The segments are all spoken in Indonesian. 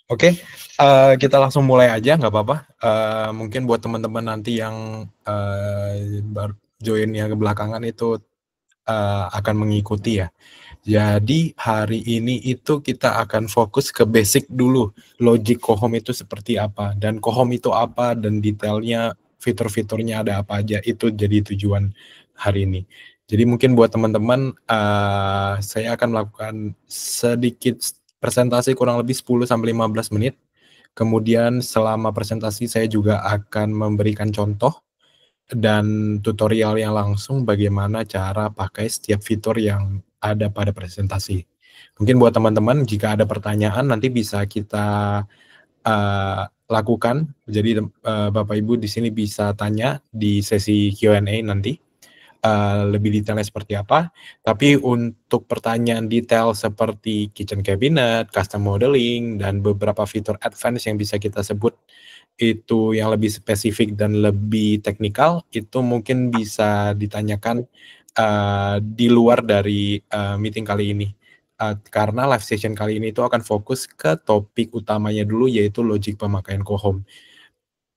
Oke, kita langsung mulai aja, nggak apa-apa. Mungkin buat teman-teman nanti yang baru join yang ke belakangan itu akan mengikuti ya. Jadi hari ini itu kita akan fokus ke basic dulu, logic Kohom itu seperti apa, dan Kohom itu apa, dan detailnya, fitur-fiturnya ada apa aja, itu jadi tujuan hari ini. Jadi mungkin buat teman-teman, saya akan melakukan sedikit presentasi kurang lebih 10-15 menit. Kemudian selama presentasi saya juga akan memberikan contoh dan tutorial yang langsung bagaimana cara pakai setiap fitur yang ada pada presentasi. Mungkin buat teman-teman jika ada pertanyaan nanti bisa kita lakukan. Jadi Bapak Ibu di sini bisa tanya di sesi Q&A nanti. Lebih detailnya seperti apa. Tapi untuk pertanyaan detail seperti kitchen cabinet, custom modeling, dan beberapa fitur advance yang bisa kita sebut itu yang lebih spesifik dan lebih teknikal, itu mungkin bisa ditanyakan di luar dari meeting kali ini. Karena live session kali ini itu akan fokus ke topik utamanya dulu, yaitu logic pemakaian Kohom.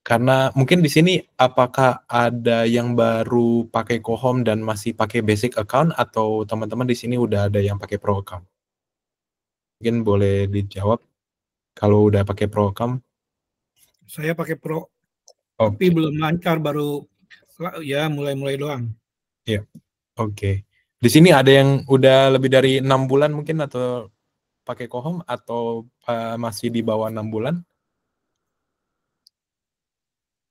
Karena mungkin di sini apakah ada yang baru pakai Kohom dan masih pakai basic account atau teman-teman di sini udah ada yang pakai pro account? Mungkin boleh dijawab kalau udah pakai pro account. Saya pakai Pro, tapi belum lancar, baru ya mulai-mulai doang. Iya, oke. Di sini ada yang udah lebih dari 6 bulan mungkin atau pakai Kohom atau masih di bawah 6 bulan?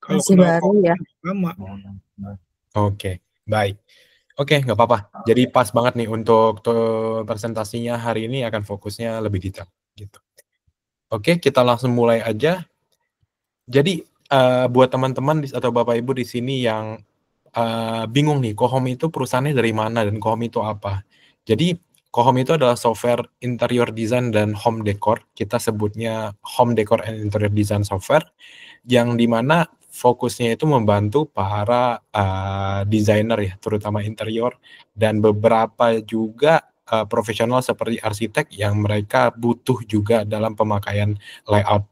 Kalau masih baru ya. Lama. Oke, baik. Oke, nggak apa-apa. Jadi pas banget nih untuk presentasinya hari ini akan fokusnya lebih detail gitu. Oke, kita langsung mulai aja. Jadi buat teman-teman atau Bapak Ibu di sini yang bingung nih, Kohom itu perusahaannya dari mana dan Kohom itu apa? Jadi Kohom itu adalah software interior design dan home decor. Kita sebutnya home decor and interior design software, yang dimana fokusnya itu membantu para desainer ya, terutama interior, dan beberapa juga profesional seperti arsitek yang mereka butuh juga dalam pemakaian layout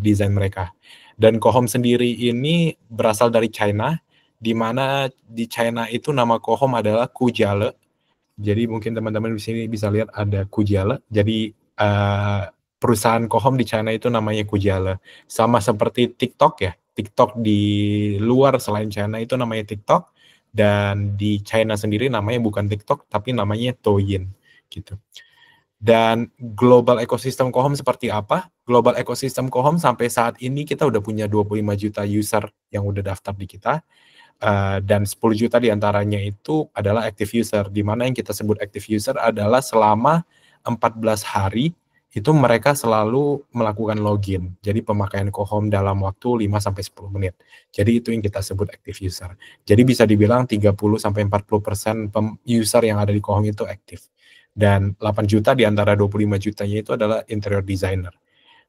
desain mereka. Dan Kohom sendiri ini berasal dari China, di mana di China itu nama Kohom adalah Kujiale. Jadi mungkin teman-teman di sini bisa lihat ada Kujiale. Jadi perusahaan Kohom di China itu namanya Kujiale. Sama seperti TikTok ya. TikTok di luar selain China itu namanya TikTok, dan di China sendiri namanya bukan TikTok tapi namanya Douyin gitu. Dan global ekosistem Kohom seperti apa? Global ekosistem Kohom sampai saat ini kita udah punya 25 juta user yang udah daftar di kita, dan 10 juta diantaranya itu adalah active user, di mana yang kita sebut active user adalah selama 14 hari itu mereka selalu melakukan login. Jadi pemakaian Kohom dalam waktu 5-10 menit. Jadi itu yang kita sebut active user. Jadi bisa dibilang 30-40% user yang ada di Kohom itu aktif. Dan 8 juta di antara 25 jutanya itu adalah interior designer.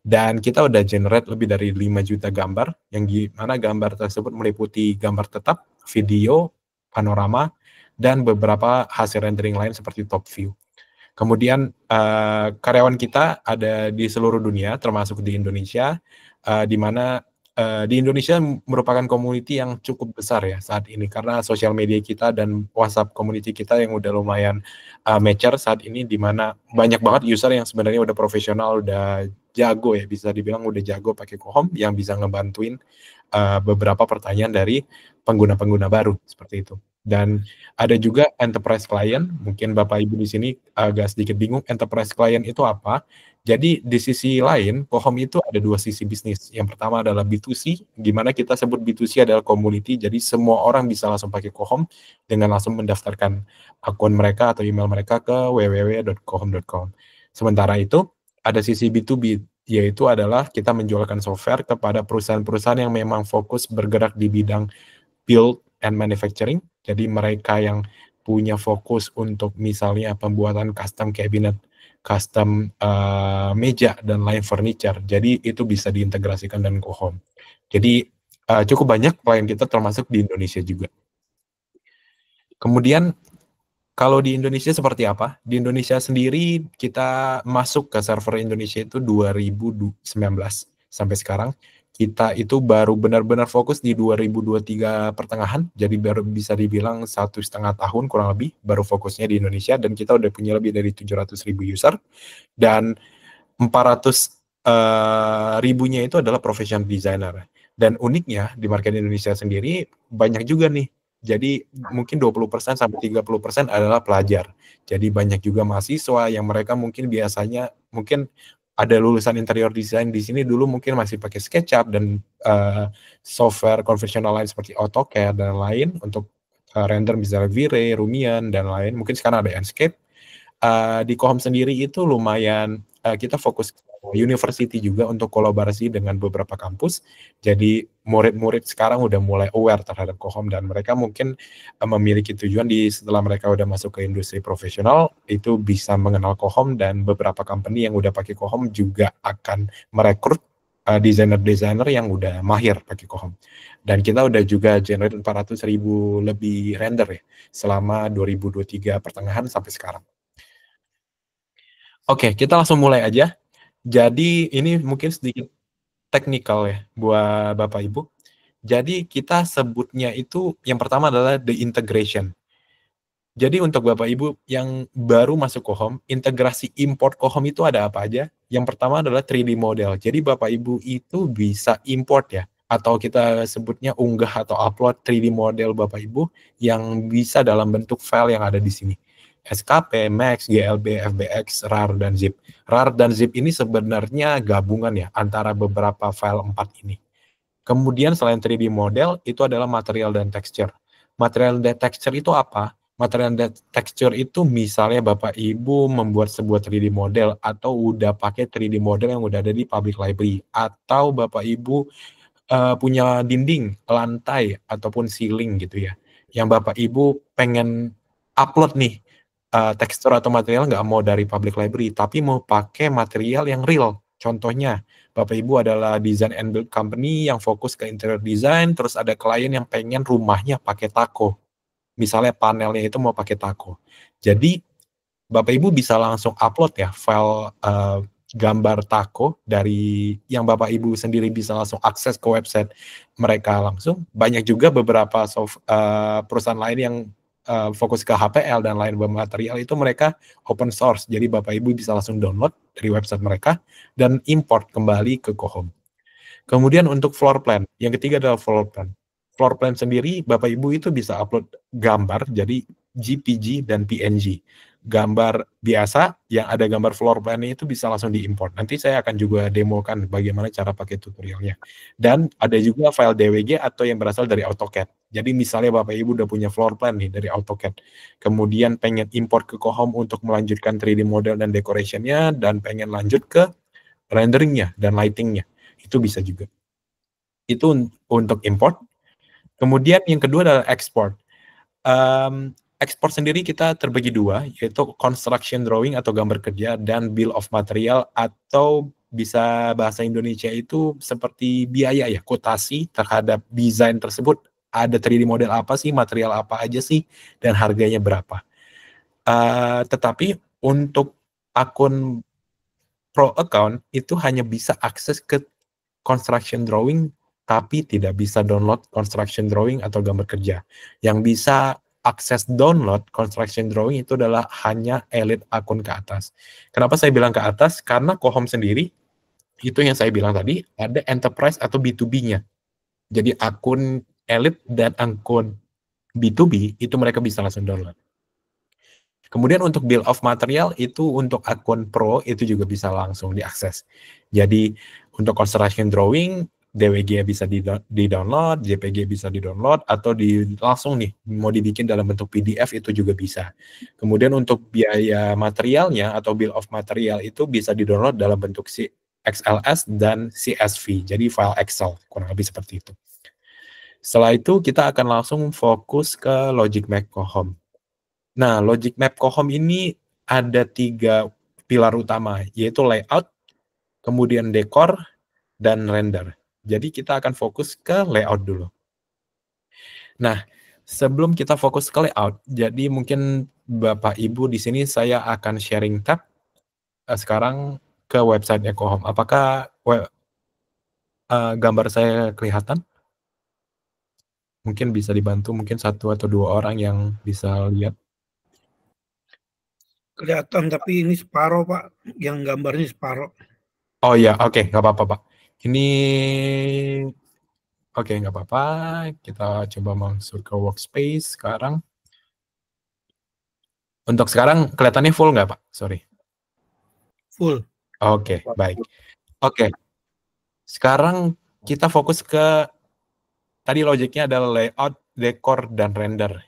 Dan kita udah generate lebih dari 5 juta gambar, yang gimana gambar tersebut meliputi gambar tetap, video, panorama, dan beberapa hasil rendering lain seperti top view. Kemudian karyawan kita ada di seluruh dunia, termasuk di Indonesia, di mana di Indonesia merupakan community yang cukup besar ya saat ini, karena sosial media kita dan WhatsApp community kita yang udah lumayan mature saat ini, di mana banyak banget user yang sebenarnya udah profesional, udah jago ya, bisa dibilang udah jago pakai Kohom, yang bisa ngebantuin beberapa pertanyaan dari pengguna-pengguna baru seperti itu. Dan ada juga enterprise client. Mungkin Bapak Ibu di sini agak sedikit bingung enterprise client itu apa. Jadi di sisi lain, Kohom itu ada dua sisi bisnis. Yang pertama adalah B2C, di mana kita sebut B2C adalah community. Jadi semua orang bisa langsung pakai Kohom dengan langsung mendaftarkan akun mereka atau email mereka ke www.kohom.com. Sementara itu ada sisi B2B, yaitu adalah kita menjualkan software kepada perusahaan-perusahaan yang memang fokus bergerak di bidang build and manufacturing. Jadi mereka yang punya fokus untuk misalnya pembuatan custom cabinet, custom meja, dan lain furniture. Jadi itu bisa diintegrasikan dengan Kohom. Jadi cukup banyak klien kita termasuk di Indonesia juga. Kemudian Kalau di Indonesia seperti apa? Di Indonesia sendiri kita masuk ke server Indonesia itu 2019 sampai sekarang. Kita itu baru benar-benar fokus di 2023 pertengahan, jadi baru bisa dibilang 1,5 tahun kurang lebih baru fokusnya di Indonesia, dan kita udah punya lebih dari 700.000 user, dan 400 ribunya itu adalah professional designer. Dan uniknya di market Indonesia sendiri banyak juga nih. Jadi mungkin 20% sampai 30% adalah pelajar. Jadi banyak juga mahasiswa yang mereka mungkin biasanya mungkin ada lulusan interior design di sini dulu mungkin masih pakai SketchUp dan software konvensional lain seperti AutoCAD dan lain untuk render misalnya V-Ray, Lumion dan lain. Mungkin sekarang ada Enscape. Di Kohom sendiri itu lumayan kita fokus university juga untuk kolaborasi dengan beberapa kampus. Jadi murid-murid sekarang udah mulai aware terhadap Kohom dan mereka mungkin memiliki tujuan setelah mereka udah masuk ke industri profesional itu bisa mengenal Kohom, dan beberapa company yang udah pakai Kohom juga akan merekrut desainer-desainer yang udah mahir pakai Kohom. Dan kita udah juga generate 400.000 lebih render ya selama 2023 pertengahan sampai sekarang. Oke, kita langsung mulai aja. Jadi ini mungkin sedikit teknikal ya buat Bapak Ibu. Jadi kita sebutnya itu yang pertama adalah the integration. Jadi untuk Bapak Ibu yang baru masuk Kohom, integrasi import Kohom itu ada apa aja? Yang pertama adalah 3D model. Jadi Bapak Ibu itu bisa import ya, atau kita sebutnya unggah atau upload 3D model Bapak Ibu yang bisa dalam bentuk file yang ada di sini. SKP, Max, GLB, FBX, RAR, dan ZIP. RAR dan ZIP ini sebenarnya gabungan ya antara beberapa file 4 ini. Kemudian selain 3D model, itu adalah material dan texture. Material dan texture itu apa? Material dan texture itu misalnya Bapak Ibu membuat sebuah 3D model atau udah pakai 3D model yang udah ada di public library, atau Bapak Ibu punya dinding, lantai, ataupun ceiling gitu ya, yang Bapak Ibu pengen upload nih tekstur atau material nggak mau dari public library, tapi mau pakai material yang real. Contohnya, Bapak Ibu adalah design and build company yang fokus ke interior design, terus ada klien yang pengen rumahnya pakai tako. Misalnya panelnya itu mau pakai tako. Jadi, Bapak Ibu bisa langsung upload ya file gambar tako dari yang Bapak Ibu sendiri bisa langsung akses ke website mereka langsung. Banyak juga beberapa perusahaan lain yang fokus ke HPL dan lain material itu mereka open source. Jadi Bapak Ibu bisa langsung download dari website mereka dan import kembali ke Kohom. Kemudian untuk floor plan, yang ketiga adalah floor plan. Floor plan sendiri Bapak Ibu itu bisa upload gambar jadi JPG dan PNG. Gambar biasa yang ada gambar floor plan-nya itu bisa langsung diimport. Nanti saya akan juga demokan bagaimana cara pakai tutorialnya. Dan ada juga file DWG atau yang berasal dari AutoCAD. Jadi misalnya Bapak Ibu udah punya floor plan nih dari AutoCAD, kemudian pengen import ke Kohom untuk melanjutkan 3D model dan decoration-nya, dan pengen lanjut ke rendering-nya dan lighting-nya, itu bisa juga. Itu untuk import. Kemudian yang kedua adalah export. Ekspor sendiri kita terbagi dua, yaitu construction drawing atau gambar kerja dan bill of material, atau bisa bahasa Indonesia itu seperti biaya ya, kotasi terhadap desain tersebut. Ada 3D model apa sih, material apa aja sih, dan harganya berapa. Tetapi untuk akun Pro account itu hanya bisa akses ke construction drawing, tapi tidak bisa download construction drawing atau gambar kerja. Yang bisa akses download construction drawing itu adalah hanya elite akun ke atas. Kenapa saya bilang ke atas? Karena Kohom sendiri, itu yang saya bilang tadi, ada enterprise atau B2B-nya. Jadi akun elite dan akun B2B, itu mereka bisa langsung download. Kemudian untuk bill of material itu untuk akun pro itu juga bisa langsung diakses. Jadi untuk construction drawing, DWG bisa di-download, JPG bisa di-download, atau langsung nih mau dibikin dalam bentuk PDF itu juga bisa. Kemudian untuk biaya materialnya atau bill of material itu bisa di-download dalam bentuk XLS dan CSV, jadi file Excel, kurang lebih seperti itu. Setelah itu kita akan langsung fokus ke Logic Map Kohom. Nah, Logic Map Kohom ini ada 3 pilar utama, yaitu layout, kemudian dekor, dan render. Jadi kita akan fokus ke layout dulu. Nah, sebelum kita fokus ke layout, jadi mungkin Bapak Ibu di sini saya akan sharing tab sekarang ke website EcoHome. Apakah gambar saya kelihatan? Mungkin bisa dibantu, mungkin 1 atau 2 orang yang bisa lihat. Kelihatan, tapi ini separuh, Pak. Yang gambarnya separuh. Oh ya, oke, nggak apa-apa, Pak. Ini oke, nggak apa-apa. Kita coba masuk ke workspace sekarang. Untuk sekarang kelihatannya full nggak, Pak? Sorry. Full. Oke, baik. Oke. Sekarang kita fokus ke tadi logiknya adalah layout, dekor, dan render.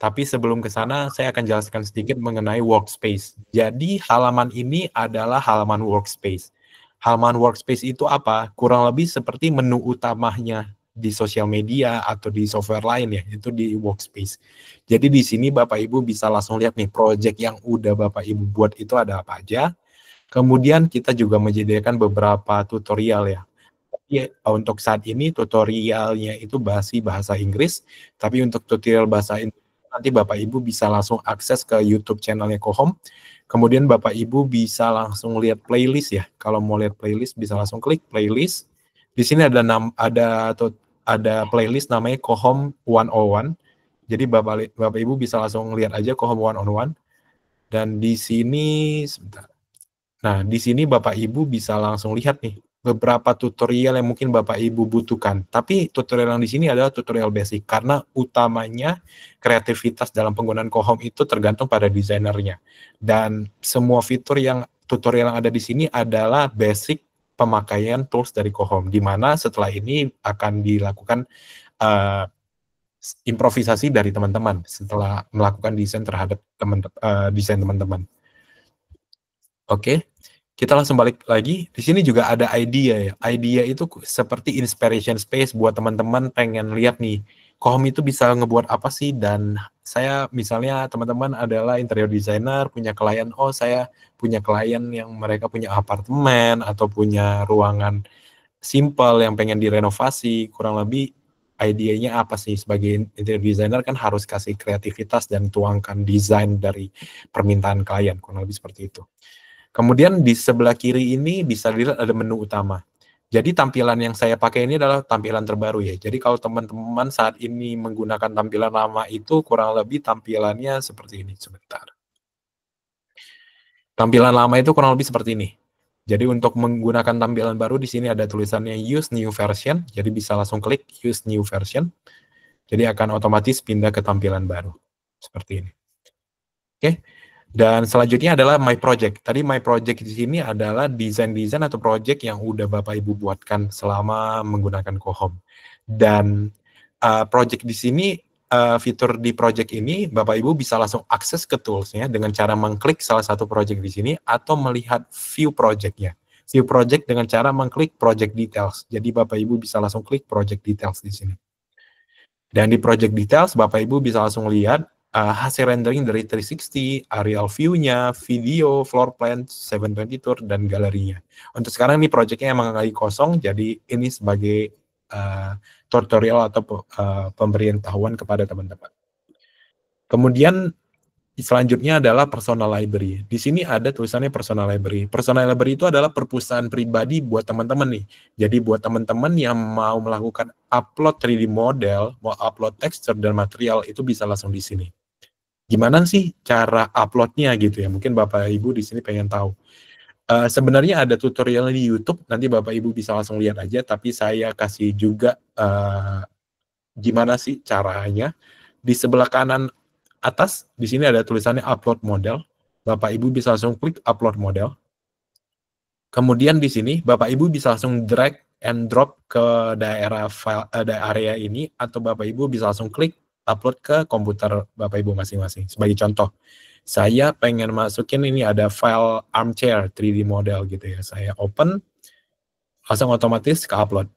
Tapi sebelum ke sana, saya akan jelaskan sedikit mengenai workspace. Jadi halaman ini adalah halaman workspace. Halaman workspace itu apa? Kurang lebih seperti menu utamanya di sosial media atau di software lain ya, itu di workspace. Jadi di sini Bapak Ibu bisa langsung lihat nih, project yang udah Bapak Ibu buat itu ada apa aja. Kemudian kita juga menyediakan beberapa tutorial ya. Ya, untuk saat ini tutorialnya itu bahasa Inggris, tapi untuk tutorial bahasa Indonesia nanti Bapak Ibu bisa langsung akses ke YouTube channelnya EcoHome. Kemudian Bapak Ibu bisa langsung lihat playlist ya. Kalau mau lihat playlist bisa langsung klik playlist. Di sini ada playlist namanya EcoHome 101. Jadi Bapak Ibu bisa langsung lihat aja EcoHome 101. Dan di sini sebentar. Nah, di sini Bapak Ibu bisa langsung lihat nih beberapa tutorial yang mungkin Bapak Ibu butuhkan. Tapi tutorial yang di sini adalah tutorial basic karena utamanya kreativitas dalam penggunaan EcoHome itu tergantung pada desainernya. Dan semua fitur yang tutorial yang ada di sini adalah basic pemakaian tools dari EcoHome, di mana setelah ini akan dilakukan improvisasi dari teman-teman setelah melakukan desain terhadap desain teman-teman. Oke. Kita langsung balik lagi. Di sini juga ada idea ya. Idea itu seperti inspiration space buat teman-teman pengen lihat nih, EcoHome itu bisa ngebuat apa sih? Dan saya misalnya teman-teman adalah interior designer, punya klien, saya punya klien yang mereka punya apartemen atau punya ruangan simple yang pengen direnovasi, kurang lebih idenya apa sih? Sebagai interior designer kan harus kasih kreativitas dan tuangkan desain dari permintaan klien, kurang lebih seperti itu. Kemudian di sebelah kiri ini bisa dilihat ada menu utama. Jadi tampilan yang saya pakai ini adalah tampilan terbaru ya. Jadi kalau teman-teman saat ini menggunakan tampilan lama itu kurang lebih tampilannya seperti ini. Sebentar. Tampilan lama itu kurang lebih seperti ini. Jadi untuk menggunakan tampilan baru di sini ada tulisannya Use New Version. Jadi bisa langsung klik Use New Version. Jadi akan otomatis pindah ke tampilan baru. Seperti ini. Oke. Dan selanjutnya adalah My Project. Tadi My Project di sini adalah desain-desain atau project yang udah Bapak Ibu buatkan selama menggunakan EcoHome. Dan project di sini, fitur di project ini Bapak Ibu bisa langsung akses ke tools-nya dengan cara mengklik salah satu project di sini atau melihat view project-nya. View project dengan cara mengklik project details. Jadi Bapak Ibu bisa langsung klik project details di sini. Dan di project details Bapak Ibu bisa langsung lihat hasil rendering dari 360, aerial view-nya, video, floor plan, 720 tour, dan galerinya. Untuk sekarang ini project-nya emang lagi kosong, jadi ini sebagai tutorial atau pemberian tahuan kepada teman-teman. Kemudian selanjutnya adalah personal library. Di sini ada tulisannya personal library. Personal library itu adalah perpustakaan pribadi buat teman-teman nih. Jadi buat teman-teman yang mau melakukan upload 3D model, mau upload texture dan material, itu bisa langsung di sini. Gimana sih cara uploadnya gitu ya? Mungkin Bapak Ibu di sini pengen tahu. Sebenarnya ada tutorial di YouTube, nanti Bapak Ibu bisa langsung lihat aja, tapi saya kasih juga gimana sih caranya. Di sebelah kanan atas, di sini ada tulisannya upload model. Bapak Ibu bisa langsung klik upload model. Kemudian di sini Bapak Ibu bisa langsung drag and drop ke daerah file area ini, atau Bapak Ibu bisa langsung klik upload ke komputer Bapak Ibu masing-masing. Sebagai contoh, saya pengen masukin ini ada file armchair 3D model gitu ya. Saya open, langsung otomatis ke upload.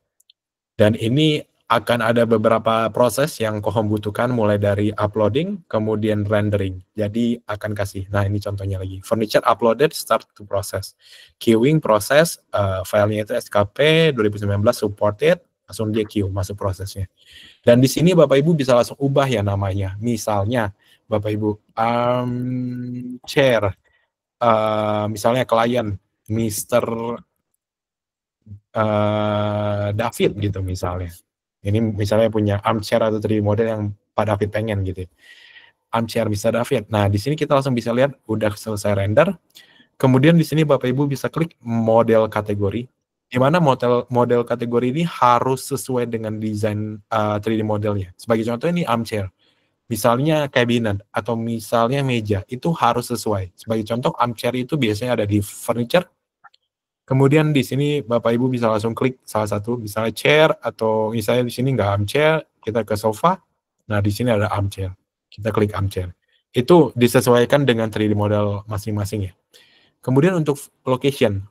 Dan ini akan ada beberapa proses yang EcoHome butuhkan, mulai dari uploading, kemudian rendering. Jadi akan kasih, nah ini contohnya lagi. Furniture uploaded, start to process. Queuing proses, filenya itu SKP 2019 supported, langsung dia queue, masuk prosesnya. Dan di sini Bapak Ibu bisa langsung ubah ya namanya. Misalnya, Bapak Ibu. Chair, misalnya klien Mr. David gitu misalnya. Ini misalnya punya armchair atau 3D model yang Pak David pengen gitu. Armchair Mr. David. Nah, di sini kita langsung bisa lihat udah selesai render. Kemudian di sini Bapak Ibu bisa klik model kategori, di mana model kategori ini harus sesuai dengan desain 3D modelnya. Sebagai contoh ini armchair, misalnya cabinet atau misalnya meja, itu harus sesuai. Sebagai contoh armchair itu biasanya ada di furniture. Kemudian di sini Bapak Ibu bisa langsung klik salah satu, misalnya chair atau misalnya di sini nggak armchair, kita ke sofa. Nah di sini ada armchair, kita klik armchair. Itu disesuaikan dengan 3D model masing-masing ya. Kemudian untuk location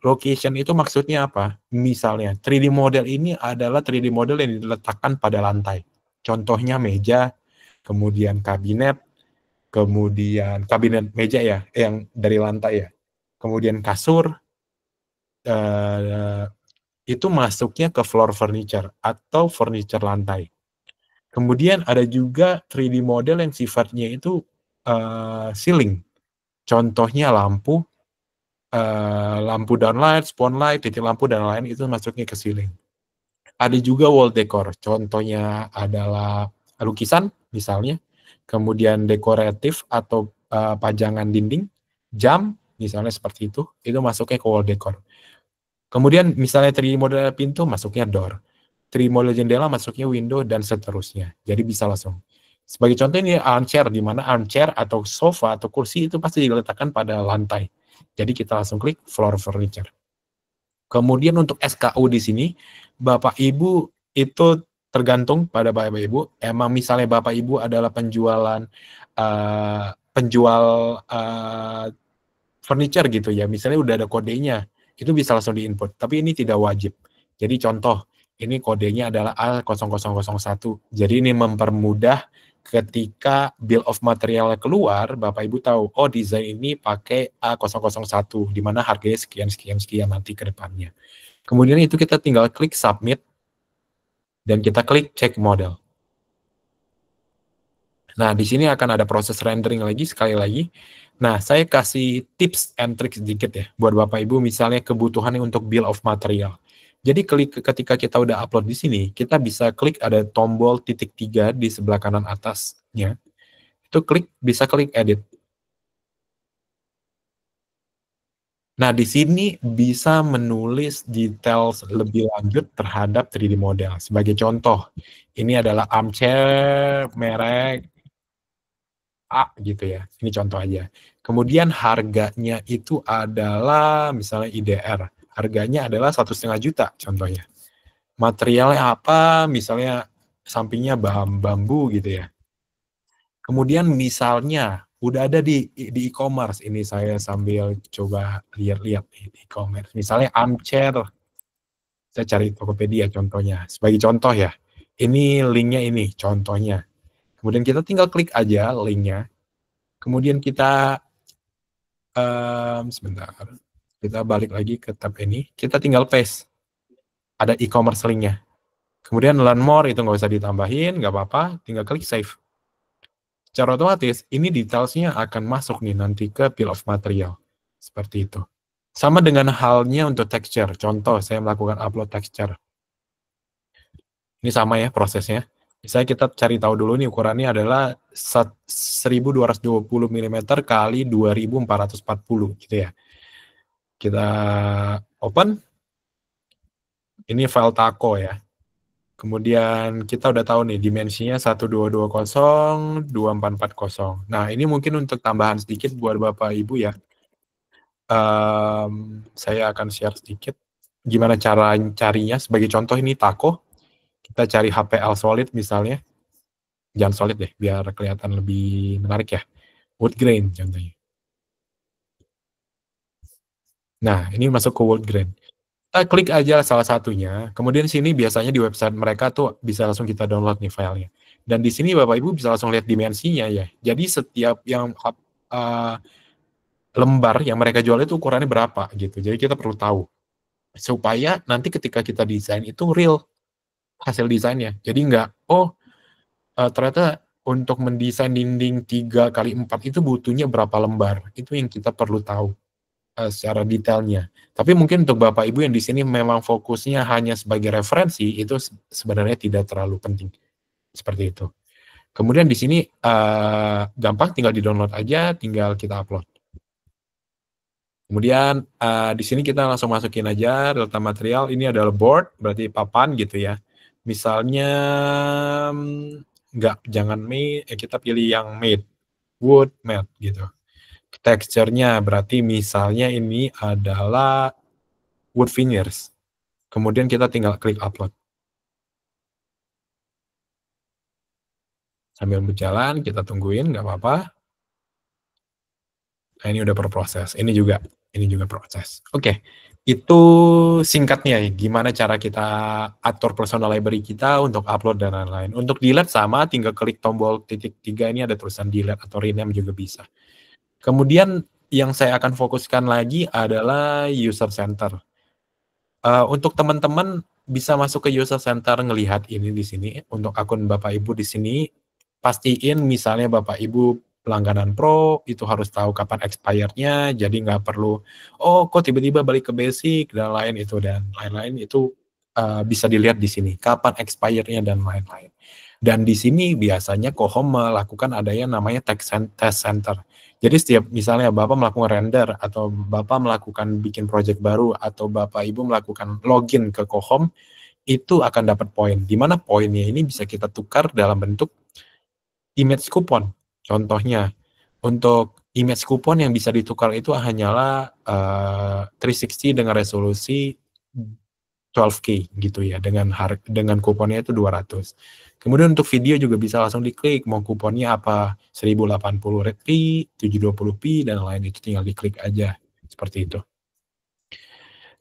itu maksudnya apa? Misalnya 3D model ini adalah 3D model yang diletakkan pada lantai. Contohnya meja, kemudian kabinet meja ya, yang dari lantai ya. Kemudian kasur, itu masuknya ke floor furniture atau furniture lantai. Kemudian ada juga 3D model yang sifatnya itu ceiling. Contohnya lampu downlight, spotlight, titik lampu dan lain itu masuknya ke ceiling. Ada juga wall decor, contohnya adalah lukisan misalnya, kemudian dekoratif atau pajangan dinding, jam misalnya seperti itu masuknya ke wall decor. Kemudian misalnya 3D model pintu masuknya door, 3D model jendela masuknya window dan seterusnya. Jadi bisa langsung. Sebagai contoh ini armchair, di mana armchair atau sofa atau kursi itu pasti diletakkan pada lantai. Jadi kita langsung klik floor furniture. Kemudian untuk SKU di sini, Bapak Ibu itu tergantung pada Bapak Ibu. Emang misalnya Bapak Ibu adalah penjual furniture gitu ya, misalnya udah ada kodenya, itu bisa langsung diinput. Tapi ini tidak wajib. Jadi contoh, ini kodenya adalah A0001. Jadi ini mempermudah ketika bill of material keluar, Bapak Ibu tahu, oh desain ini pakai A001, di mana harganya sekian nanti ke depannya. Kemudian itu kita tinggal klik submit, dan kita klik check model. Nah, di sini akan ada proses rendering lagi, sekali lagi. Nah, saya kasih tips and tricks sedikit ya, buat Bapak Ibu misalnya kebutuhannya untuk bill of material. Jadi ketika kita udah upload di sini, kita bisa klik ada tombol titik 3 di sebelah kanan atasnya. Itu bisa klik edit. Nah, di sini bisa menulis detail lebih lanjut terhadap 3D model. Sebagai contoh, ini adalah armchair merek A gitu ya. Ini contoh aja. Kemudian harganya itu adalah misalnya IDR. Harganya adalah 1,5 juta contohnya. Materialnya apa? Misalnya sampingnya bambu gitu ya. Kemudian misalnya udah ada di e-commerce. Ini saya sambil coba lihat-lihat di e-commerce. Misalnya armchair. Saya cari Tokopedia contohnya. Sebagai contoh ya. Ini linknya ini contohnya. Kemudian kita tinggal klik aja linknya. Kemudian kita sebentar. Kita balik lagi ke tab ini. Kita tinggal paste. Ada e-commerce linknya. Kemudian learn more itu nggak usah ditambahin, nggak apa-apa. Tinggal klik save. Secara otomatis, ini detailsnya akan masuk nih nanti ke bill of material. Seperti itu. Sama dengan halnya untuk texture. Contoh, saya melakukan upload texture. Ini sama ya prosesnya. Misalnya kita cari tahu dulu nih ukurannya adalah 1220 mm kali 2440 gitu ya. Kita open. Ini file taco ya. Kemudian kita udah tahu nih dimensinya 1220 2440. Nah, ini mungkin untuk tambahan sedikit buat Bapak Ibu ya. Saya akan share sedikit gimana cara carinya. Sebagai contoh ini taco. Kita cari HPL solid misalnya. Jangan solid deh, biar kelihatan lebih menarik ya. Wood grain contohnya. Nah, ini masuk ke wood grain. Kita klik aja salah satunya. Kemudian sini biasanya di website mereka tuh bisa langsung kita download nih filenya. Dan di sini Bapak Ibu bisa langsung lihat dimensinya ya. Jadi setiap yang lembar yang mereka jual itu ukurannya berapa gitu. Jadi kita perlu tahu. Supaya nanti ketika kita desain itu real hasil desainnya. Jadi nggak, ternyata untuk mendesain dinding 3x4 itu butuhnya berapa lembar? Itu yang kita perlu tahu secara detailnya. Tapi mungkin untuk Bapak Ibu yang di sini memang fokusnya hanya sebagai referensi, itu sebenarnya tidak terlalu penting. Seperti itu. Kemudian di sini gampang, tinggal di-download aja, tinggal kita upload. Kemudian di sini kita langsung masukin aja data material. Ini adalah board, berarti papan gitu ya. Misalnya jangan made, kita pilih yang made, wood matte gitu. Texture-nya berarti misalnya ini adalah wood veneers. Kemudian kita tinggal klik upload. Sambil berjalan kita tungguin, nggak apa-apa. Nah, ini udah berproses. Ini juga proses. Oke. Itu singkatnya gimana cara kita atur personal library kita untuk upload dan lain-lain. Untuk delete sama, tinggal klik tombol titik 3 ini ada tulisan delete atau rename juga bisa. Kemudian yang saya akan fokuskan lagi adalah user center. Untuk teman-teman bisa masuk ke user center ngelihat ini di sini. Untuk akun Bapak Ibu di sini, pastiin misalnya Bapak Ibu pelangganan Pro, itu harus tahu kapan expirednya, jadi nggak perlu, oh kok tiba-tiba balik ke basic, dan lain-lain itu bisa dilihat di sini, kapan expirednya dan lain-lain. Dan di sini biasanya Kohom melakukan ada yang namanya test center. Jadi setiap misalnya Bapak melakukan render, atau Bapak melakukan bikin project baru, atau Bapak Ibu melakukan login ke Kohom, itu akan dapat poin. Di mana poinnya ini bisa kita tukar dalam bentuk image coupon. Contohnya, untuk image coupon yang bisa ditukar itu hanyalah 360 dengan resolusi 12K gitu ya, dengan kuponnya itu 200. Kemudian untuk video juga bisa langsung diklik, mau kuponnya apa, 1080p, 720p, dan lain itu tinggal diklik aja, seperti itu.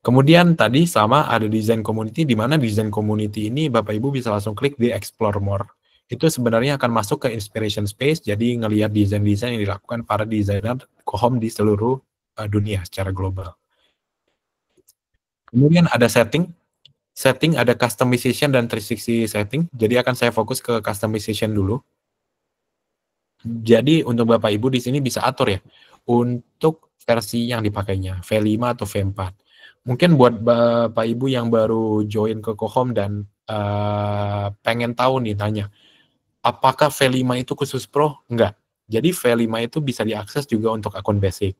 Kemudian tadi sama ada design community, di mana design community ini Bapak Ibu bisa langsung klik di explore more. Itu sebenarnya akan masuk ke inspiration space, jadi ngelihat desain-desain yang dilakukan para desainer Kohom di seluruh dunia secara global. Kemudian ada setting, ada customization dan 360 setting, jadi akan saya fokus ke customization dulu. Jadi untuk Bapak Ibu di sini bisa atur ya, untuk versi yang dipakainya, V5 atau V4. Mungkin buat Bapak Ibu yang baru join ke Kohom dan pengen tahu nih, tanya, apakah V5 itu khusus Pro? Enggak. Jadi V5 itu bisa diakses juga untuk akun basic.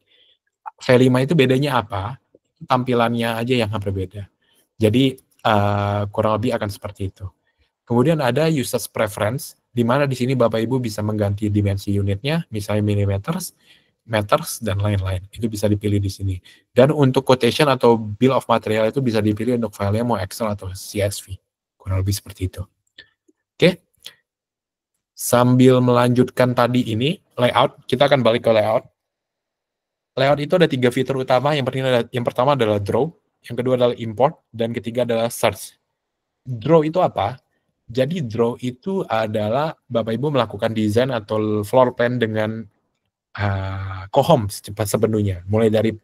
V5 itu bedanya apa? Tampilannya aja yang berbeda. Jadi kurang lebih akan seperti itu. Kemudian ada users preference, di mana di sini Bapak Ibu bisa mengganti dimensi unitnya, misalnya millimeters, meters, dan lain-lain. Itu bisa dipilih di sini. Dan untuk quotation atau bill of material itu bisa dipilih untuk filenya mau Excel atau CSV. Kurang lebih seperti itu. Oke. Sambil melanjutkan tadi ini, layout, kita akan balik ke layout. Layout itu ada 3 fitur utama. Yang pertama adalah draw, yang kedua adalah import, dan ketiga adalah search. Draw itu apa? Jadi draw itu adalah Bapak Ibu melakukan desain atau floor plan dengan Kohom sepenuhnya. Mulai dari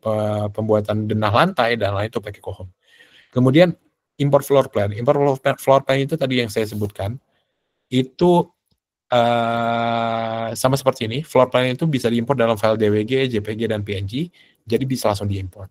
pembuatan denah lantai dan lain itu pakai Kohom. Kemudian import floor plan. Import floor plan itu tadi yang saya sebutkan. Itu sama seperti ini, floor plan itu bisa diimport dalam file DWG, JPG, dan PNG, jadi bisa langsung diimport.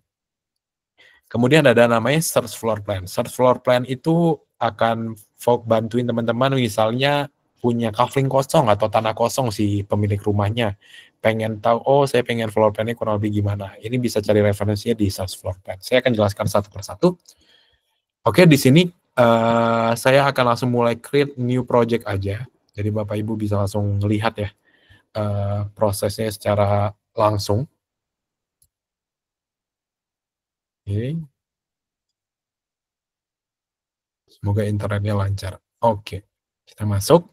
Kemudian ada namanya search floor plan. Search floor plan itu akan bantuin teman-teman misalnya punya kafling kosong atau tanah kosong si pemilik rumahnya. Pengen tahu, oh saya pengen floor plan-nya kurang lebih gimana. Ini bisa cari referensinya di search floor plan. Saya akan jelaskan satu persatu. Oke, di sini saya akan langsung mulai create new project aja. Jadi Bapak Ibu bisa langsung melihat ya prosesnya secara langsung. Oke. Semoga internetnya lancar. Oke, kita masuk.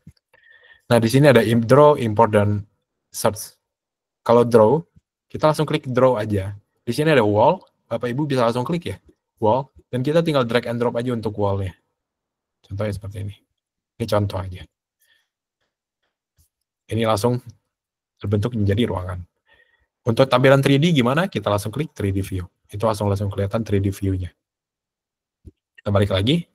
Nah, di sini ada draw, import, dan search. Kalau draw, kita langsung klik draw aja. Di sini ada wall, Bapak Ibu bisa langsung klik ya, wall, dan kita tinggal drag and drop aja untuk wallnya. Contohnya seperti ini. Ini contoh aja. Ini langsung terbentuk menjadi ruangan. Untuk tampilan 3D gimana? Kita langsung klik 3D view. Itu langsung kelihatan 3D view-nya. Kita balik lagi.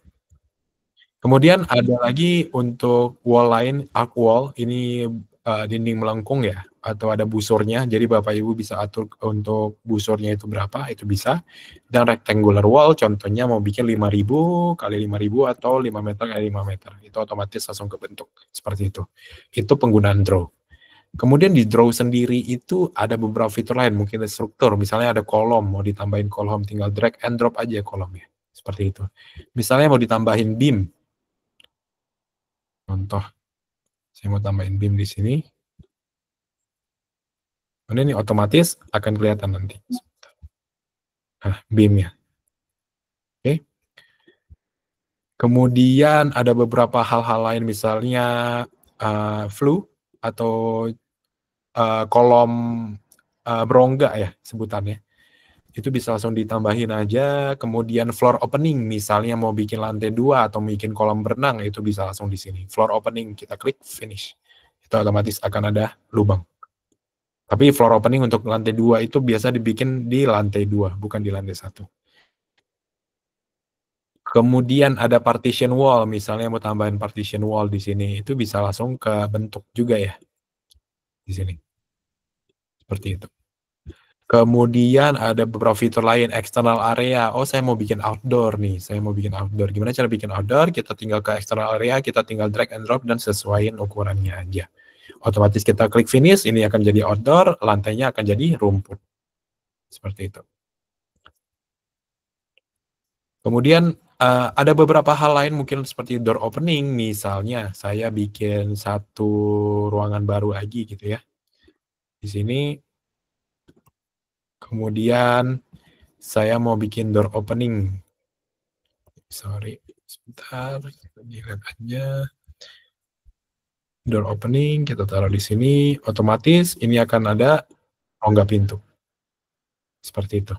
Kemudian ada lagi untuk wall lain, arc wall, ini dinding melengkung ya, atau ada busurnya, jadi Bapak Ibu bisa atur untuk busurnya itu berapa, itu bisa. Dan rectangular wall, contohnya mau bikin 5.000 kali 5.000 atau 5 meter kali 5 meter, itu otomatis langsung kebentuk, seperti itu. Itu penggunaan draw. Kemudian di draw sendiri itu ada beberapa fitur lain, mungkin struktur, misalnya ada kolom, mau ditambahin kolom, tinggal drag and drop aja kolomnya, seperti itu. Misalnya mau ditambahin beam, contoh, saya mau tambahin beam di sini. Ini otomatis akan kelihatan nanti. Nah, beam-nya. Oke. Kemudian ada beberapa hal-hal lain, misalnya flue atau kolom berongga ya sebutannya. Itu bisa langsung ditambahin aja. Kemudian floor opening, misalnya mau bikin lantai 2 atau bikin kolam berenang, itu bisa langsung di sini. Floor opening, kita klik finish. Itu otomatis akan ada lubang. Tapi floor opening untuk lantai 2 itu biasa dibikin di lantai 2, bukan di lantai 1. Kemudian ada partition wall, misalnya mau tambahin partition wall di sini, itu bisa langsung ke bentuk juga ya. Di sini. Seperti itu. Kemudian ada beberapa fitur lain, external area. Oh, saya mau bikin outdoor nih. Saya mau bikin outdoor. Gimana cara bikin outdoor? Kita tinggal ke external area, kita tinggal drag and drop dan sesuaiin ukurannya aja. Otomatis kita klik finish, ini akan jadi outdoor, lantainya akan jadi rumput. Seperti itu. Kemudian ada beberapa hal lain mungkin seperti door opening, misalnya saya bikin satu ruangan baru lagi gitu ya. Di sini, kemudian saya mau bikin door opening. Sorry, sebentar, kita lihat aja. Door opening, kita taruh di sini, otomatis ini akan ada rongga pintu. Seperti itu.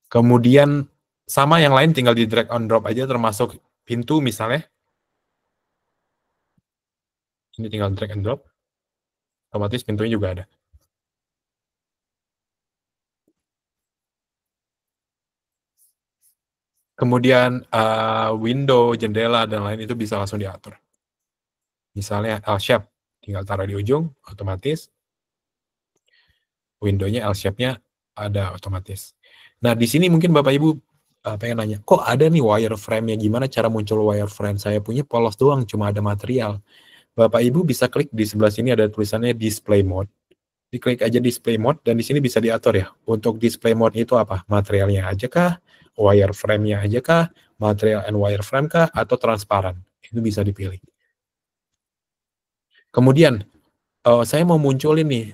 Kemudian sama yang lain tinggal di drag on drop aja, termasuk pintu misalnya. Ini tinggal drag and drop. Otomatis pintunya juga ada. Kemudian window, jendela, dan lain itu bisa langsung diatur. Misalnya L-shape, tinggal taruh di ujung, otomatis. Window-nya L-shape-nya ada otomatis. Nah, di sini mungkin Bapak Ibu pengen nanya, kok ada nih wireframe-nya, gimana cara muncul wireframe? Saya punya polos doang, cuma ada material. Bapak Ibu bisa klik di sebelah sini ada tulisannya display mode. Diklik aja display mode, dan di sini bisa diatur ya. Untuk display mode itu apa? Materialnya aja kah? Wireframe-nya aja kah? Material and wireframe kah? Atau transparan? Itu bisa dipilih. Kemudian, saya mau munculin nih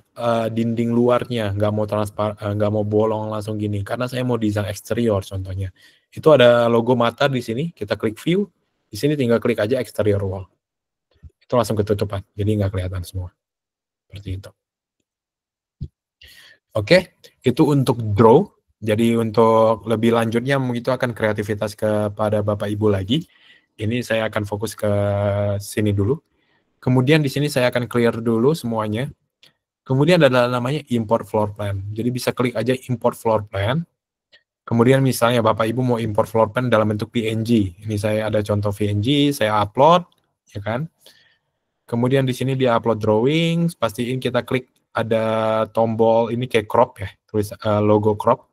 dinding luarnya, nggak mau bolong langsung gini, karena saya mau desain eksterior contohnya. Itu ada logo mata di sini, kita klik view, di sini tinggal klik aja exterior wall. Itu langsung ketutupan, jadi nggak kelihatan semua. Seperti itu. Oke, itu untuk draw. Jadi untuk lebih lanjutnya itu akan kreativitas kepada Bapak Ibu lagi. Ini saya akan fokus ke sini dulu. Kemudian di sini saya akan clear dulu semuanya. Kemudian ada namanya import floor plan. Jadi bisa klik aja import floor plan. Kemudian misalnya Bapak Ibu mau import floor plan dalam bentuk PNG. Ini saya ada contoh PNG, saya upload, ya kan? Kemudian di sini dia upload drawing, pastiin kita klik ada tombol ini kayak crop ya, tulis logo crop.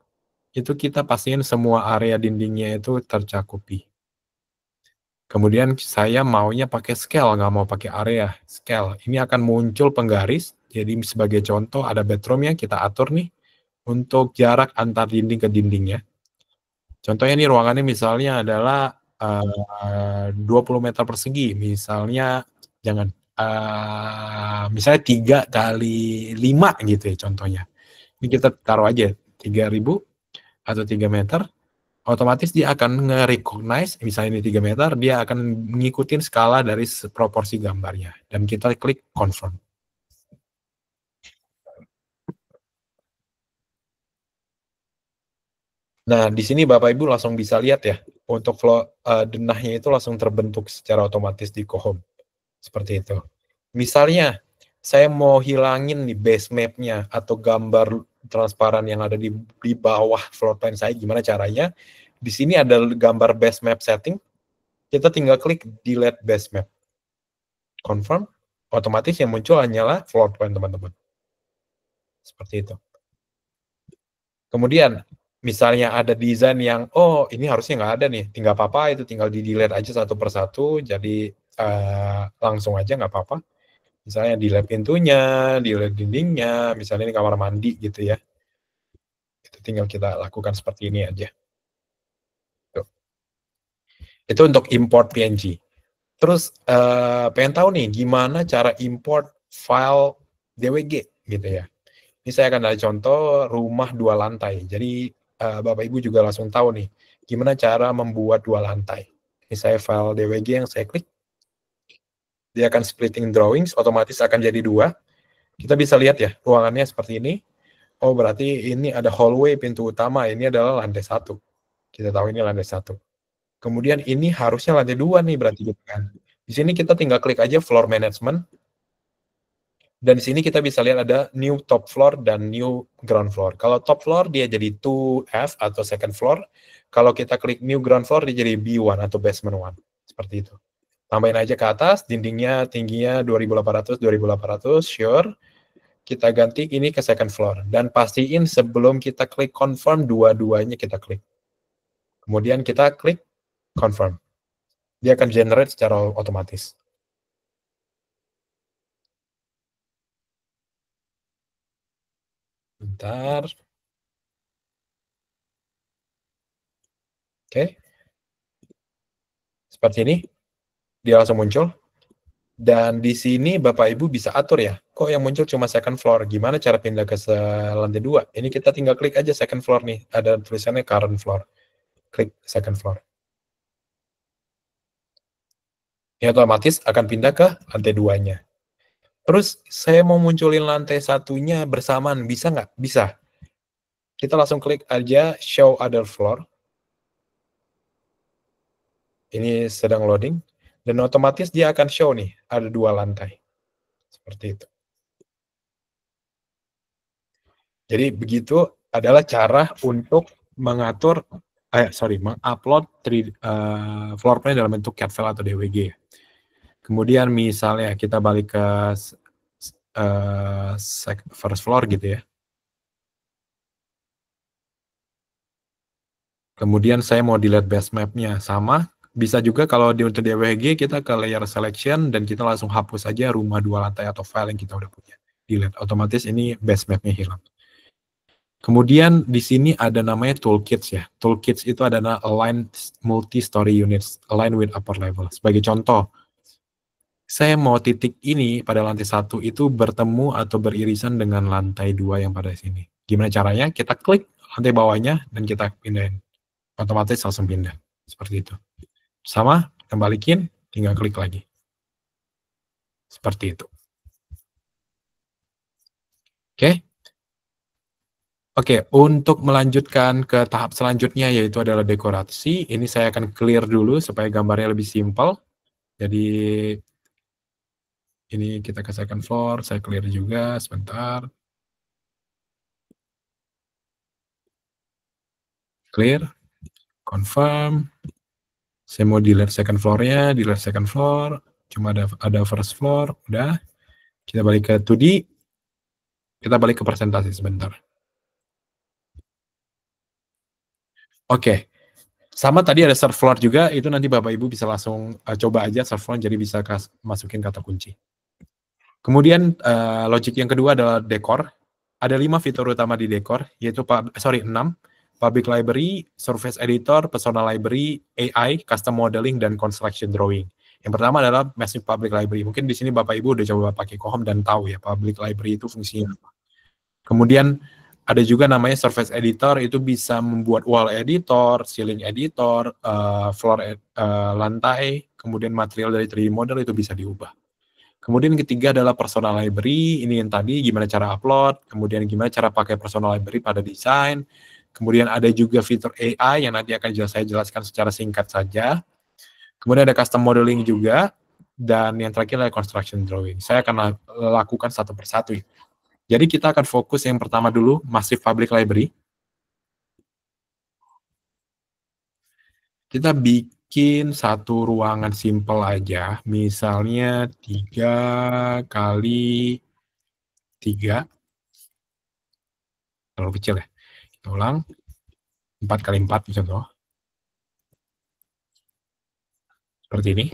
Itu kita pastiin semua area dindingnya itu tercakupi. Kemudian saya maunya pakai scale, nggak mau pakai area, scale. Ini akan muncul penggaris, jadi sebagai contoh ada bedroom-nya, kita atur nih untuk jarak antar dinding ke dindingnya. Contohnya nih ruangannya misalnya adalah 20 meter persegi, misalnya jangan, misalnya 3 kali 5 gitu ya contohnya. Ini kita taruh aja 3.000 atau 3 meter, otomatis dia akan nge-recognize, misalnya ini 3 meter, dia akan ngikutin skala dari proporsi gambarnya. Dan kita klik confirm. Nah, di sini Bapak Ibu langsung bisa lihat ya, untuk denahnya itu langsung terbentuk secara otomatis di Kohom. Seperti itu. Misalnya, saya mau hilangin di base map-nya atau gambar transparan yang ada di bawah floor plan saya, gimana caranya? Di sini ada gambar base map setting, kita tinggal klik delete base map. Confirm, otomatis yang muncul hanyalah floor plan, teman-teman. Seperti itu. Kemudian, misalnya ada desain yang, oh ini harusnya nggak ada nih, tinggal apa-apa itu tinggal di-delete aja satu persatu, jadi langsung aja nggak apa-apa. Misalnya delete pintunya, delete dindingnya, misalnya ini kamar mandi gitu ya. Itu tinggal kita lakukan seperti ini aja. Tuh. Itu untuk import PNG. Terus pengen tahu nih gimana cara import file DWG gitu ya. Ini saya akan ada contoh rumah 2 lantai. Jadi Bapak Ibu juga langsung tahu nih gimana cara membuat 2 lantai. Ini saya file DWG yang saya klik. Dia akan splitting drawings, otomatis akan jadi 2. Kita bisa lihat ya ruangannya seperti ini. Oh berarti ini ada hallway pintu utama, ini adalah lantai 1. Kita tahu ini lantai 1. Kemudian ini harusnya lantai 2 nih berarti gitu kan. Di sini kita tinggal klik aja floor management. Dan di sini kita bisa lihat ada new top floor dan new ground floor. Kalau top floor dia jadi 2F atau second floor. Kalau kita klik new ground floor dia jadi B1 atau basement 1. Seperti itu. Tambahin aja ke atas, dindingnya tingginya 2800, 2800, sure. Kita ganti ini ke second floor. Dan pastiin sebelum kita klik confirm, dua-duanya kita klik. Kemudian kita klik confirm. Dia akan generate secara otomatis. Bentar. Oke. Seperti ini. Dia langsung muncul. Dan di sini Bapak Ibu bisa atur ya. Kok yang muncul cuma second floor? Gimana cara pindah ke lantai 2? Ini kita tinggal klik aja second floor nih. Ada tulisannya current floor. Klik second floor. Ini otomatis akan pindah ke lantai 2-nya. Terus saya mau munculin lantai 1-nya bersamaan, bisa nggak? Bisa. Kita langsung klik aja show other floor. Ini sedang loading. Dan otomatis dia akan show nih, ada 2 lantai. Seperti itu. Jadi begitu adalah cara untuk mengatur, mengupload floor plan dalam bentuk CAD file atau DWG. Kemudian misalnya kita balik ke first floor gitu ya. Kemudian saya mau delete base map-nya, sama. Bisa juga kalau di untuk DWG kita ke layer selection dan kita langsung hapus aja rumah 2 lantai atau file yang kita udah punya. Delete, otomatis ini base map-nya hilang. Kemudian di sini ada namanya toolkits ya. Toolkits itu adalah align multi-story units, align with upper level. Sebagai contoh, saya mau titik ini pada lantai 1 itu bertemu atau beririsan dengan lantai 2 yang pada sini. Gimana caranya? Kita klik lantai bawahnya dan kita pindahin. Otomatis langsung pindah. Seperti itu. Sama, kembaliin, tinggal klik lagi. Seperti itu. Oke. Oke, untuk melanjutkan ke tahap selanjutnya yaitu adalah dekorasi. Ini saya akan clear dulu supaya gambarnya lebih simpel. Jadi ini kita ke second floor, saya clear juga sebentar. Clear, confirm. Saya mau delete second floor-nya, delete second floor. Cuma ada first floor, udah. Kita balik ke 2D. Kita balik ke presentasi sebentar. Oke. Sama tadi ada serve floor juga, itu nanti Bapak Ibu bisa langsung coba aja serve floor, jadi bisa masukin kata kunci. Kemudian logic yang kedua adalah dekor. Ada 5 fitur utama di dekor, yaitu 6. Public library, surface editor, personal library, AI, custom modeling, dan construction drawing. Yang pertama adalah massive public library. Mungkin di sini Bapak Ibu udah coba pakai Kohom dan tahu ya public library itu fungsinya apa. Kemudian ada juga namanya surface editor, itu bisa membuat wall editor, ceiling editor, floor lantai, kemudian material dari 3D model itu bisa diubah. Kemudian ketiga adalah personal library, ini yang tadi gimana cara upload, kemudian gimana cara pakai personal library pada desain. Kemudian ada juga fitur AI yang nanti akan saya jelaskan secara singkat saja. Kemudian ada custom modeling juga, dan yang terakhir adalah construction drawing. Saya akan lakukan satu persatu. Jadi kita akan fokus yang pertama dulu, massive public library. Kita bikin satu ruangan simple aja, misalnya 3 kali 3, terlalu kecil ya. Kita ulang, 4 kali 4 contoh. Seperti ini.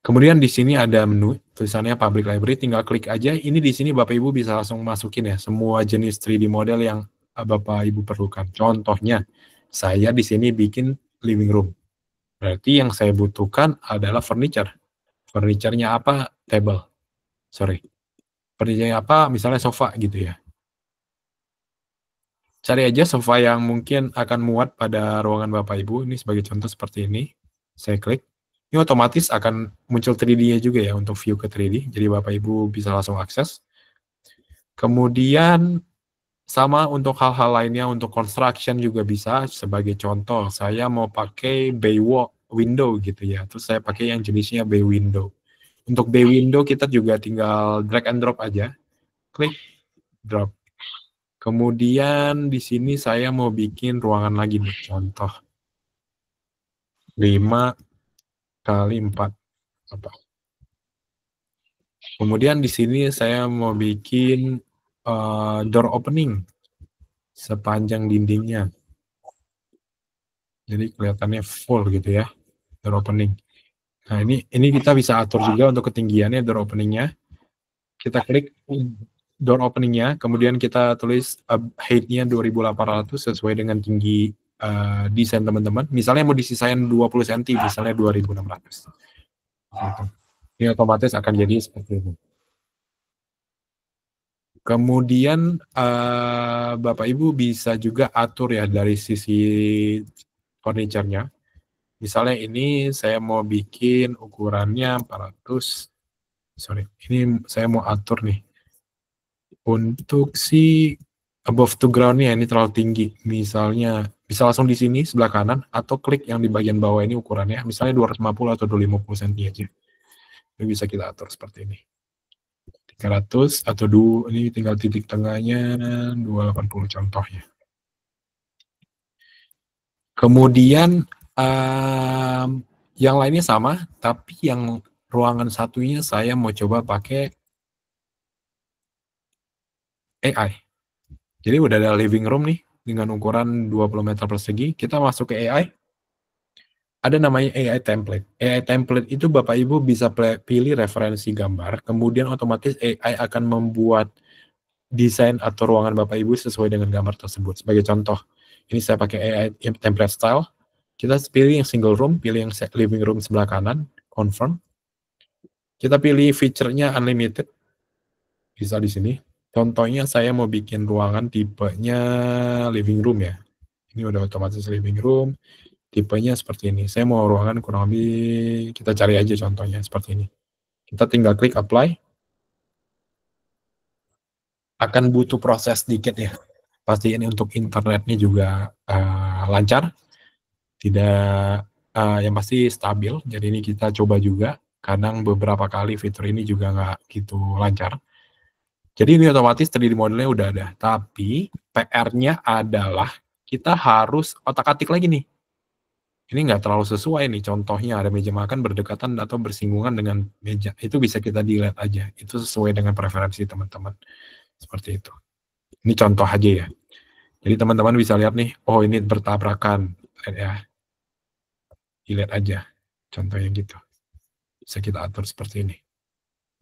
Kemudian di sini ada menu, tulisannya Public Library, tinggal klik aja. Ini di sini Bapak Ibu bisa langsung masukin ya, semua jenis 3D model yang Bapak Ibu perlukan. Contohnya, saya di sini bikin living room. Berarti yang saya butuhkan adalah furniture. Furniture-nya apa? Table. Sorry. Furniture-nya apa? Misalnya sofa gitu ya. Cari aja sofa yang mungkin akan muat pada ruangan Bapak Ibu. Ini sebagai contoh seperti ini. Saya klik. Ini otomatis akan muncul 3D-nya juga ya untuk view ke 3D. Jadi Bapak Ibu bisa langsung akses. Kemudian sama untuk hal-hal lainnya, untuk construction juga bisa. Sebagai contoh, saya mau pakai bay window gitu ya. Terus saya pakai yang jenisnya bay window. Untuk bay window kita juga tinggal drag and drop aja. Klik, drop. Kemudian di sini saya mau bikin ruangan lagi nih, contoh 5 kali 4. Apa? Kemudian di sini saya mau bikin door opening sepanjang dindingnya. Jadi kelihatannya full gitu ya, door opening. Nah ini kita bisa atur juga untuk ketinggiannya door openingnya. Kita klik door openingnya, kemudian kita tulis height-nya 2800 sesuai dengan tinggi desain teman-teman. Misalnya mau disisain 20 cm, misalnya 2600. Gitu. Ini otomatis akan jadi seperti ini. Kemudian Bapak Ibu bisa juga atur ya dari sisi furniture-nya. Misalnya ini saya mau bikin ukurannya 400. Sorry, ini saya mau atur nih. Untuk si above to ground-nya ini terlalu tinggi. Misalnya bisa langsung di sini sebelah kanan atau klik yang di bagian bawah ini ukurannya. Misalnya 250 atau 250 cm aja. Ini bisa kita atur seperti ini. 300 atau ini tinggal titik tengahnya 280 contohnya. Kemudian yang lainnya sama, tapi yang ruangan satunya saya mau coba pakai AI. Jadi udah ada living room nih dengan ukuran 20 meter persegi. Kita masuk ke AI. Ada namanya AI template. AI template itu Bapak Ibu bisa pilih referensi gambar, kemudian otomatis AI akan membuat desain atau ruangan Bapak Ibu sesuai dengan gambar tersebut. Sebagai contoh, ini saya pakai AI template style. Kita pilih yang single room, pilih yang living room sebelah kanan, confirm. Kita pilih feature-nya unlimited, bisa di sini. Contohnya saya mau bikin ruangan tipenya living room ya. Ini udah otomatis living room, tipenya seperti ini. Saya mau ruangan kurang lebih, kita cari aja contohnya seperti ini. Kita tinggal klik apply. Akan butuh proses sedikit ya. Pasti ini untuk internetnya juga lancar. Tidak yang pasti stabil. Jadi ini kita coba juga. Kadang beberapa kali fitur ini juga nggak gitu lancar. Jadi ini otomatis 3D modelnya udah ada. Tapi PR-nya adalah kita harus otak-atik lagi nih. Ini nggak terlalu sesuai nih. Contohnya ada meja makan berdekatan atau bersinggungan dengan meja. Itu bisa kita delete aja. Itu sesuai dengan preferensi teman-teman. Seperti itu. Ini contoh aja ya. Jadi teman-teman bisa lihat nih, oh ini bertabrakan. Ya, dilihat aja. Contohnya gitu. Bisa kita atur seperti ini.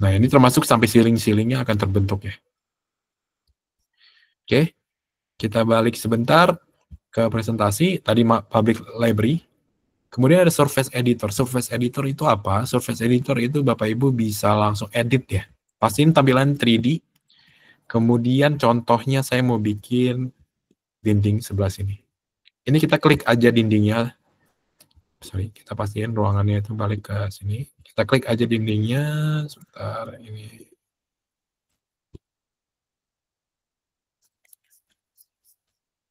Nah ini termasuk sampai ceiling-ceilingnya akan terbentuk ya. Oke, kita balik sebentar ke presentasi. Tadi public library. Kemudian ada surface editor. Surface editor itu apa? Surface editor itu Bapak Ibu bisa langsung edit ya. Pastiin tampilan 3D. Kemudian contohnya saya mau bikin dinding sebelah sini. Ini kita klik aja dindingnya. Sorry, kita pastiin ruangannya itu balik ke sini. Kita klik aja dindingnya. Sebentar, ini.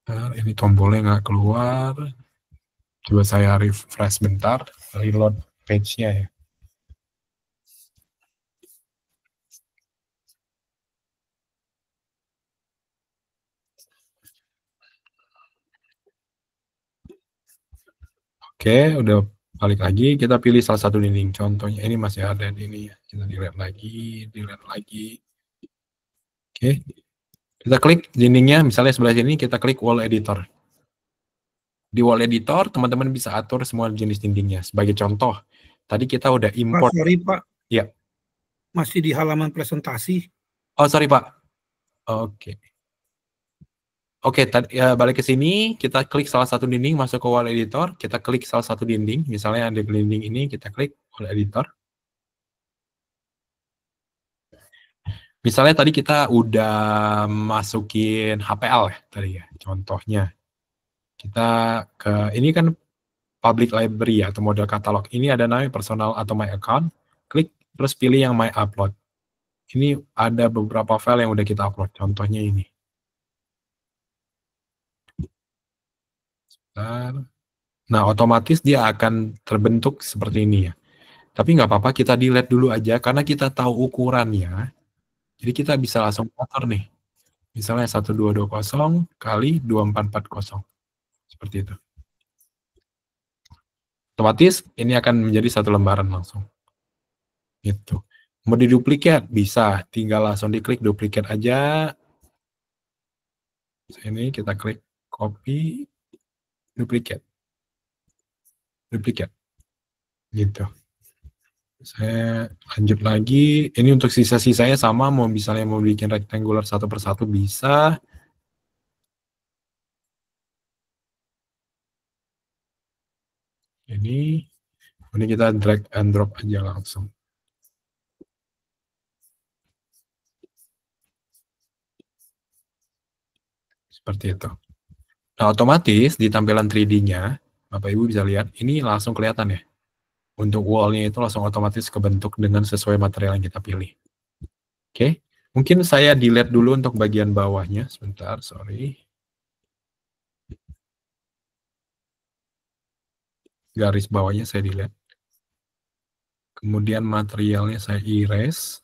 Bentar, ini tombolnya nggak keluar. Coba saya refresh bentar. Reload page-nya ya. Oke, udah Balik lagi, kita pilih salah satu dinding. Contohnya ini masih ada di ini ya. Kita delete lagi. Oke. Kita klik dindingnya, misalnya sebelah sini kita klik wall editor. Di wall editor, teman-teman bisa atur semua jenis dindingnya. Sebagai contoh, tadi kita udah import. Sorry Pak. Ya. Masih di halaman presentasi. Oh, sorry Pak. Oke. Oke, balik ke sini, kita klik salah satu dinding, masuk ke wall editor, kita klik salah satu dinding, misalnya ada dinding ini, kita klik wall editor. Misalnya tadi kita udah masukin HPL ya, tadi ya, contohnya. Kita ke, ini kan public library ya, atau model katalog. Ini ada namanya personal atau my account, klik, terus pilih yang my upload. Ini ada beberapa file yang udah kita upload, contohnya ini. Nah, otomatis dia akan terbentuk seperti ini ya. Tapi nggak apa-apa, kita delete dulu aja, karena kita tahu ukurannya. Jadi kita bisa langsung atur nih. Misalnya 1220 kali 2440. Seperti itu. Otomatis ini akan menjadi satu lembaran langsung. Gitu. Mau diduplikat? Bisa. Tinggal langsung diklik duplikat aja. Ini kita klik copy, duplikat. Duplikat. Gitu. Saya lanjut lagi. Ini untuk sisa-sisanya sama. Mau misalnya mau bikin rectangular satu persatu bisa. Ini kita drag and drop aja langsung. Seperti itu. Nah, otomatis di tampilan 3D-nya, Bapak Ibu bisa lihat, ini langsung kelihatan ya. Untuk wall-nya itu langsung otomatis kebentuk dengan sesuai material yang kita pilih. Oke, mungkin saya delete dulu untuk bagian bawahnya. Sebentar, sorry. Garis bawahnya saya delete. Kemudian materialnya saya erase.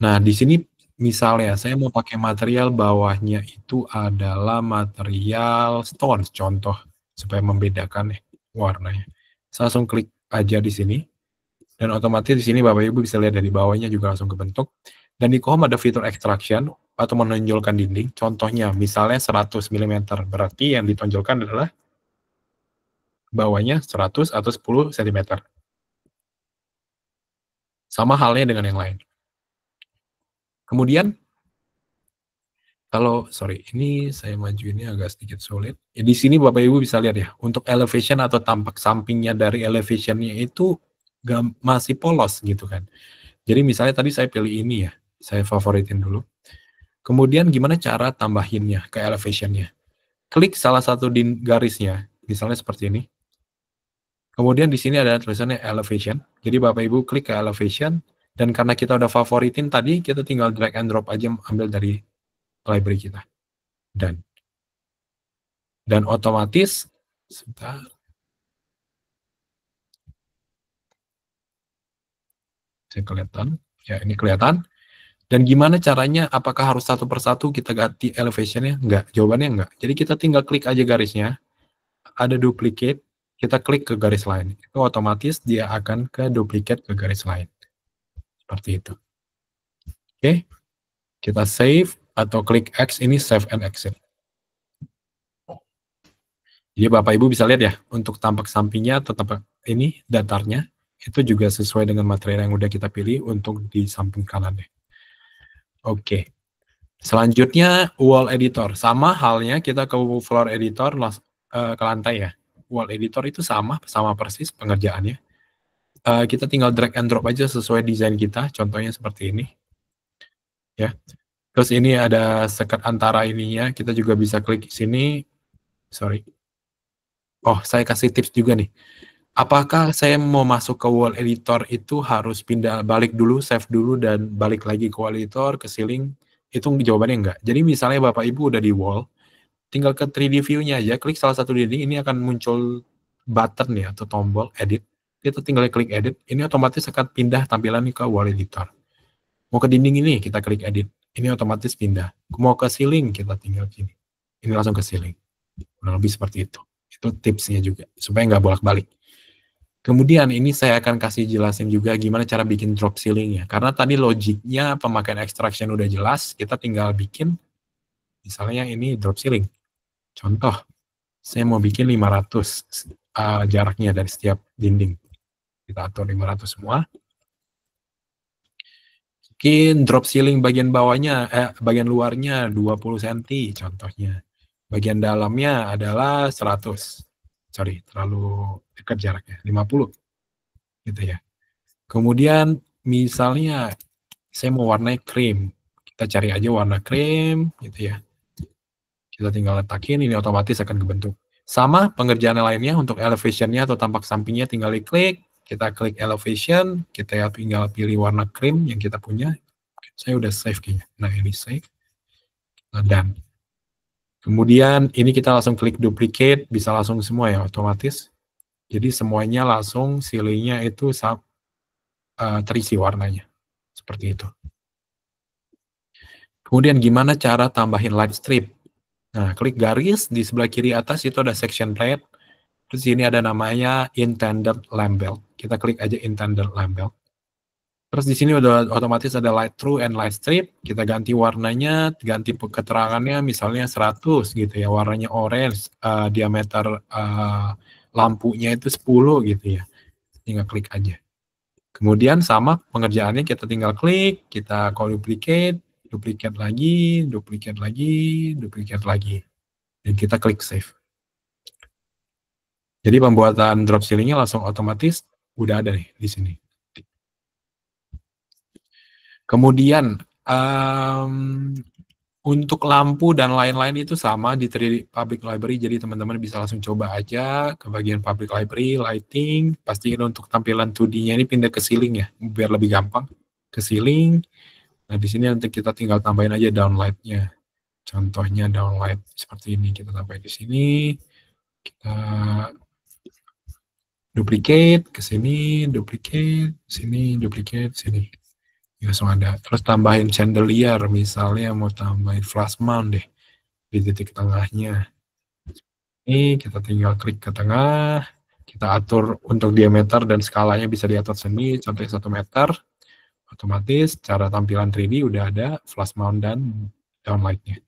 Nah, di sini misalnya saya mau pakai material bawahnya itu adalah material stone, contoh, supaya membedakan ya warnanya. Saya langsung klik aja di sini. Dan otomatis di sini Bapak Ibu bisa lihat dari bawahnya juga langsung kebentuk. Dan di Chrome ada fitur extraction atau menonjolkan dinding. Contohnya misalnya 100 mm. Berarti yang ditonjolkan adalah bawahnya 100 atau 10 cm. Sama halnya dengan yang lain. Kemudian, ini saya maju ini agak sedikit sulit. Ya, di sini Bapak Ibu bisa lihat ya, untuk elevation atau tampak sampingnya dari elevationnya itu masih polos gitu kan. Jadi misalnya tadi saya pilih ini ya, saya favoritin dulu. Kemudian gimana cara tambahinnya ke elevationnya? Klik salah satu garisnya, misalnya seperti ini. Kemudian di sini ada tulisannya elevation. Jadi Bapak Ibu klik ke elevation, dan karena kita udah favoritin tadi, kita tinggal drag and drop aja ambil dari library kita. Dan otomatis, sebentar. Saya kelihatan, ya ini kelihatan. Dan gimana caranya, apakah harus satu persatu kita ganti elevationnya? Enggak, jawabannya enggak. Jadi kita tinggal klik aja garisnya, ada duplicate, kita klik ke garis lain. Itu otomatis dia akan ke duplicate ke garis lain. Seperti itu. Oke, kita save atau klik X, ini save and exit. Jadi Bapak Ibu bisa lihat ya, untuk tampak sampingnya atau tampak ini datarnya, itu juga sesuai dengan material yang udah kita pilih untuk di samping kanannya. Oke. Selanjutnya wall editor. Sama halnya kita ke floor editor ke lantai ya. Wall editor itu sama persis pengerjaannya. Kita tinggal drag and drop aja sesuai desain kita. Contohnya seperti ini. Ya. Terus ini ada sekat antara ininya. Kita juga bisa klik sini. Sorry. Oh, saya kasih tips juga nih. Apakah saya mau masuk ke wall editor itu harus pindah balik dulu, save dulu, dan balik lagi ke wall editor, ke ceiling? Itu jawabannya enggak. Jadi misalnya Bapak Ibu udah di wall, tinggal ke 3D view-nya aja, klik salah satu dinding, ini akan muncul button ya, atau tombol edit. Kita tinggal klik edit, ini otomatis akan pindah tampilan ke wall editor. Mau ke dinding ini, kita klik edit. Ini otomatis pindah. Mau ke ceiling, kita tinggal sini. Ini langsung ke ceiling. Kurang lebih seperti itu. Itu tipsnya juga, supaya nggak bolak-balik. Kemudian ini saya akan kasih jelasin juga gimana cara bikin drop ceiling-nya. Karena tadi logiknya pemakaian extraction udah jelas, kita tinggal bikin, misalnya ini drop ceiling. Contoh, saya mau bikin 500 jaraknya dari setiap dinding. Kita atur 500 semua. Bikin drop ceiling bagian bawahnya, bagian luarnya 20 cm contohnya. Bagian dalamnya adalah 100. Sorry, terlalu dekat jaraknya, 50. Gitu ya. Kemudian misalnya saya mau warnanya krim. Kita cari aja warna krim gitu ya. Kita tinggal letakin, ini otomatis akan kebentuk. Sama pengerjaan lainnya untuk elevation-nya atau tampak sampingnya tinggal diklik, kita klik elevation, kita tinggal pilih warna krim yang kita punya. Saya udah save kayaknya. Nah, ini save. Nah, dan kemudian ini kita langsung klik duplicate, bisa langsung semua ya otomatis. Jadi semuanya langsung ceilingnya itu terisi warnanya. Seperti itu. Kemudian gimana cara tambahin light strip? Nah, klik garis di sebelah kiri atas itu ada section red. Terus ini ada namanya intended label. Kita klik aja intended label. Terus di sini udah otomatis ada light through and light strip. Kita ganti warnanya, ganti keterangannya misalnya 100 gitu ya. Warnanya orange, diameter lampunya itu 10 gitu ya. Tinggal klik aja. Kemudian sama pengerjaannya kita tinggal klik, kita duplicate, duplicate lagi, duplicate lagi, duplicate lagi. Dan kita klik save. Jadi pembuatan drop ceiling-nya langsung otomatis udah ada nih di sini. Kemudian untuk lampu dan lain-lain itu sama di 3D Public Library, jadi teman-teman bisa langsung coba aja ke bagian Public Library, lighting, pastiin untuk tampilan 2D-nya ini pindah ke ceiling ya, biar lebih gampang. Ke ceiling, nah di sini nanti kita tinggal tambahin aja downlight-nya. Contohnya downlight seperti ini, kita tambahin di sini, kita duplicate ke sini, duplicate, sini, duplicate, sini. Langsung ada. Terus tambahin chandelier, misalnya mau tambahin flash mount deh di titik tengahnya. Ini kita tinggal klik ke tengah, kita atur untuk diameter dan skalanya bisa diatur sendiri, contohnya 1 meter. Otomatis cara tampilan 3D udah ada flash mount dan downlight-nya.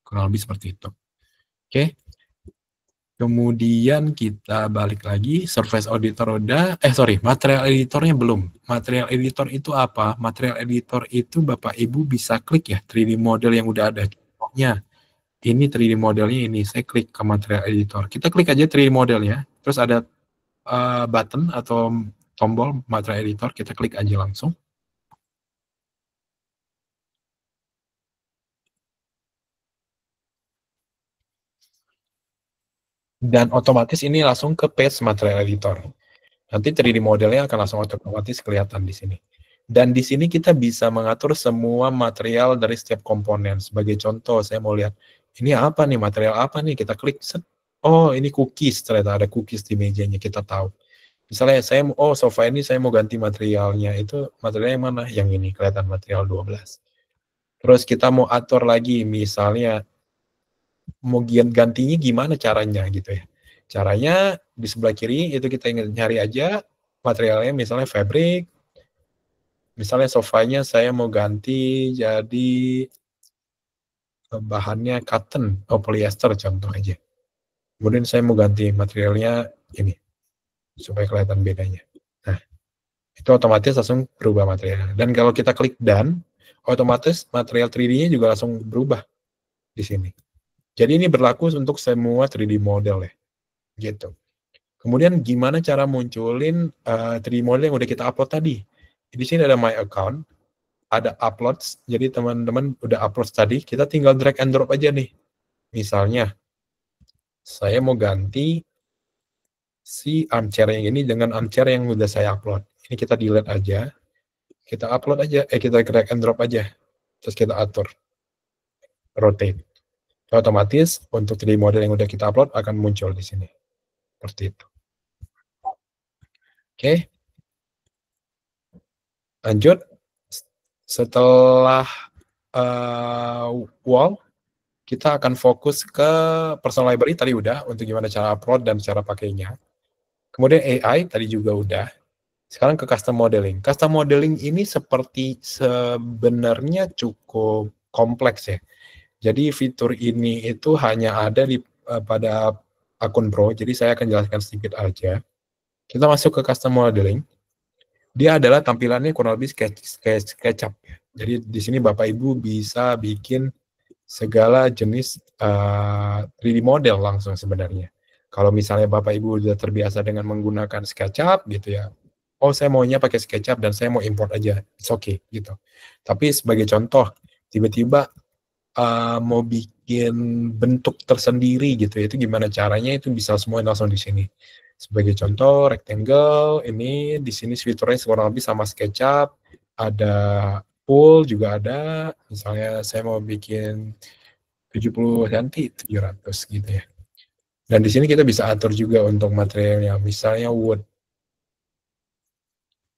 Kurang lebih seperti itu. Oke. Kemudian kita balik lagi, surface auditor udah, material editornya belum. Material editor itu apa? Material editor itu Bapak Ibu bisa klik ya, 3D model yang udah ada. Contohnya, ini 3D modelnya ini, saya klik ke material editor. Kita klik aja 3D modelnya, terus ada button atau tombol material editor, kita klik aja langsung. Dan otomatis ini langsung ke page material editor. Nanti 3D modelnya akan langsung otomatis kelihatan di sini. Dan di sini kita bisa mengatur semua material dari setiap komponen. Sebagai contoh, saya mau lihat, ini apa nih, material apa nih, kita klik, set. Oh ini cookies, ternyata ada cookies di mejanya, kita tahu. Misalnya saya, sofa ini saya mau ganti materialnya, itu materialnya yang mana? Yang ini, kelihatan material 12. Terus kita mau atur lagi, misalnya, mau gantinya gimana caranya gitu ya. Caranya di sebelah kiri itu kita nyari aja materialnya, misalnya fabric, misalnya sofanya saya mau ganti jadi bahannya cotton atau polyester contoh aja. Kemudian saya mau ganti materialnya ini supaya kelihatan bedanya. Nah, itu otomatis langsung berubah materialnya. Dan kalau kita klik done, otomatis material 3D-nya juga langsung berubah di sini. Jadi ini berlaku untuk semua 3D model ya, gitu. Kemudian gimana cara munculin 3D model yang udah kita upload tadi? Di sini ada my account, ada uploads. Jadi teman-teman udah upload tadi, kita tinggal drag and drop aja nih. Misalnya, saya mau ganti si armchair yang ini dengan armchair yang udah saya upload. Ini kita delete aja, kita upload aja, kita drag and drop aja. Terus kita atur, rotate. Otomatis untuk 3D model yang udah kita upload akan muncul di sini. Seperti itu. Oke. Lanjut. Setelah wall, kita akan fokus ke personal library tadi udah, untuk gimana cara upload dan cara pakainya. Kemudian AI tadi juga udah. Sekarang ke custom modeling. Custom modeling ini sebenarnya cukup kompleks ya. Jadi fitur ini itu hanya ada pada akun Pro, jadi saya akan jelaskan sedikit aja. Kita masuk ke custom modeling. Dia adalah tampilannya kurang lebih SketchUp ya. Jadi di sini Bapak Ibu bisa bikin segala jenis 3D model langsung sebenarnya. Kalau misalnya Bapak Ibu sudah terbiasa dengan menggunakan SketchUp gitu ya, oh saya maunya pakai SketchUp dan saya mau import aja, it's okay gitu. Tapi sebagai contoh, tiba-tiba mau bikin bentuk tersendiri gitu ya, itu gimana caranya, itu bisa semua langsung di sini. Sebagai contoh, rectangle ini di sini fiturnya kurang lebih sama SketchUp, ada pool juga ada, misalnya saya mau bikin 70 cm 700 gitu ya. Dan di sini kita bisa atur juga untuk materialnya, misalnya wood.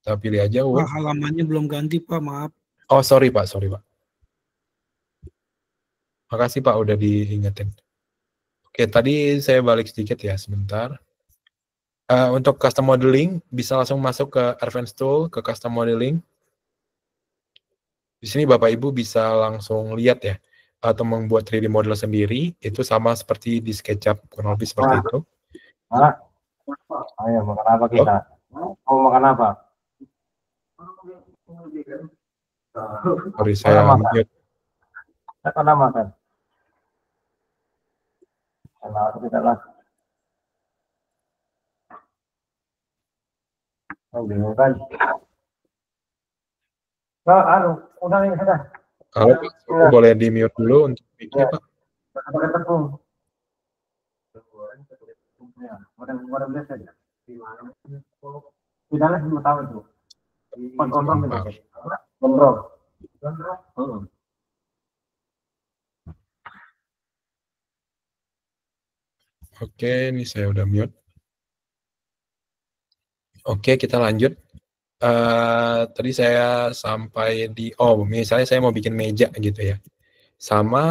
Kita pilih aja wood. Pak, halamannya belum ganti, Pak, maaf. Oh, sorry Pak. Makasih Pak udah diingetin. Oke, tadi saya balik sedikit ya, sebentar. Untuk custom modeling, bisa langsung masuk ke Advanced Tool, ke custom modeling. Di sini Bapak Ibu bisa langsung lihat ya, atau membuat 3D model sendiri, itu sama seperti di SketchUp, kurang lebih seperti itu. Ayo, makan apa kita? Mau makan apa? Sorry, saya mute. Makan apa kan? Kenapa tidak lah? Oh, bingung kan? Udah nih, sudah. Kalau boleh di mute dulu untuk mic-nya, Pak. Pakai tepung. Model biasa aja. Tidak lah, 5 tahun itu. Kontrol gitu. Kontrol. Oke, ini saya udah mute. Oke, kita lanjut. Tadi saya sampai di, misalnya saya mau bikin meja gitu ya. Sama,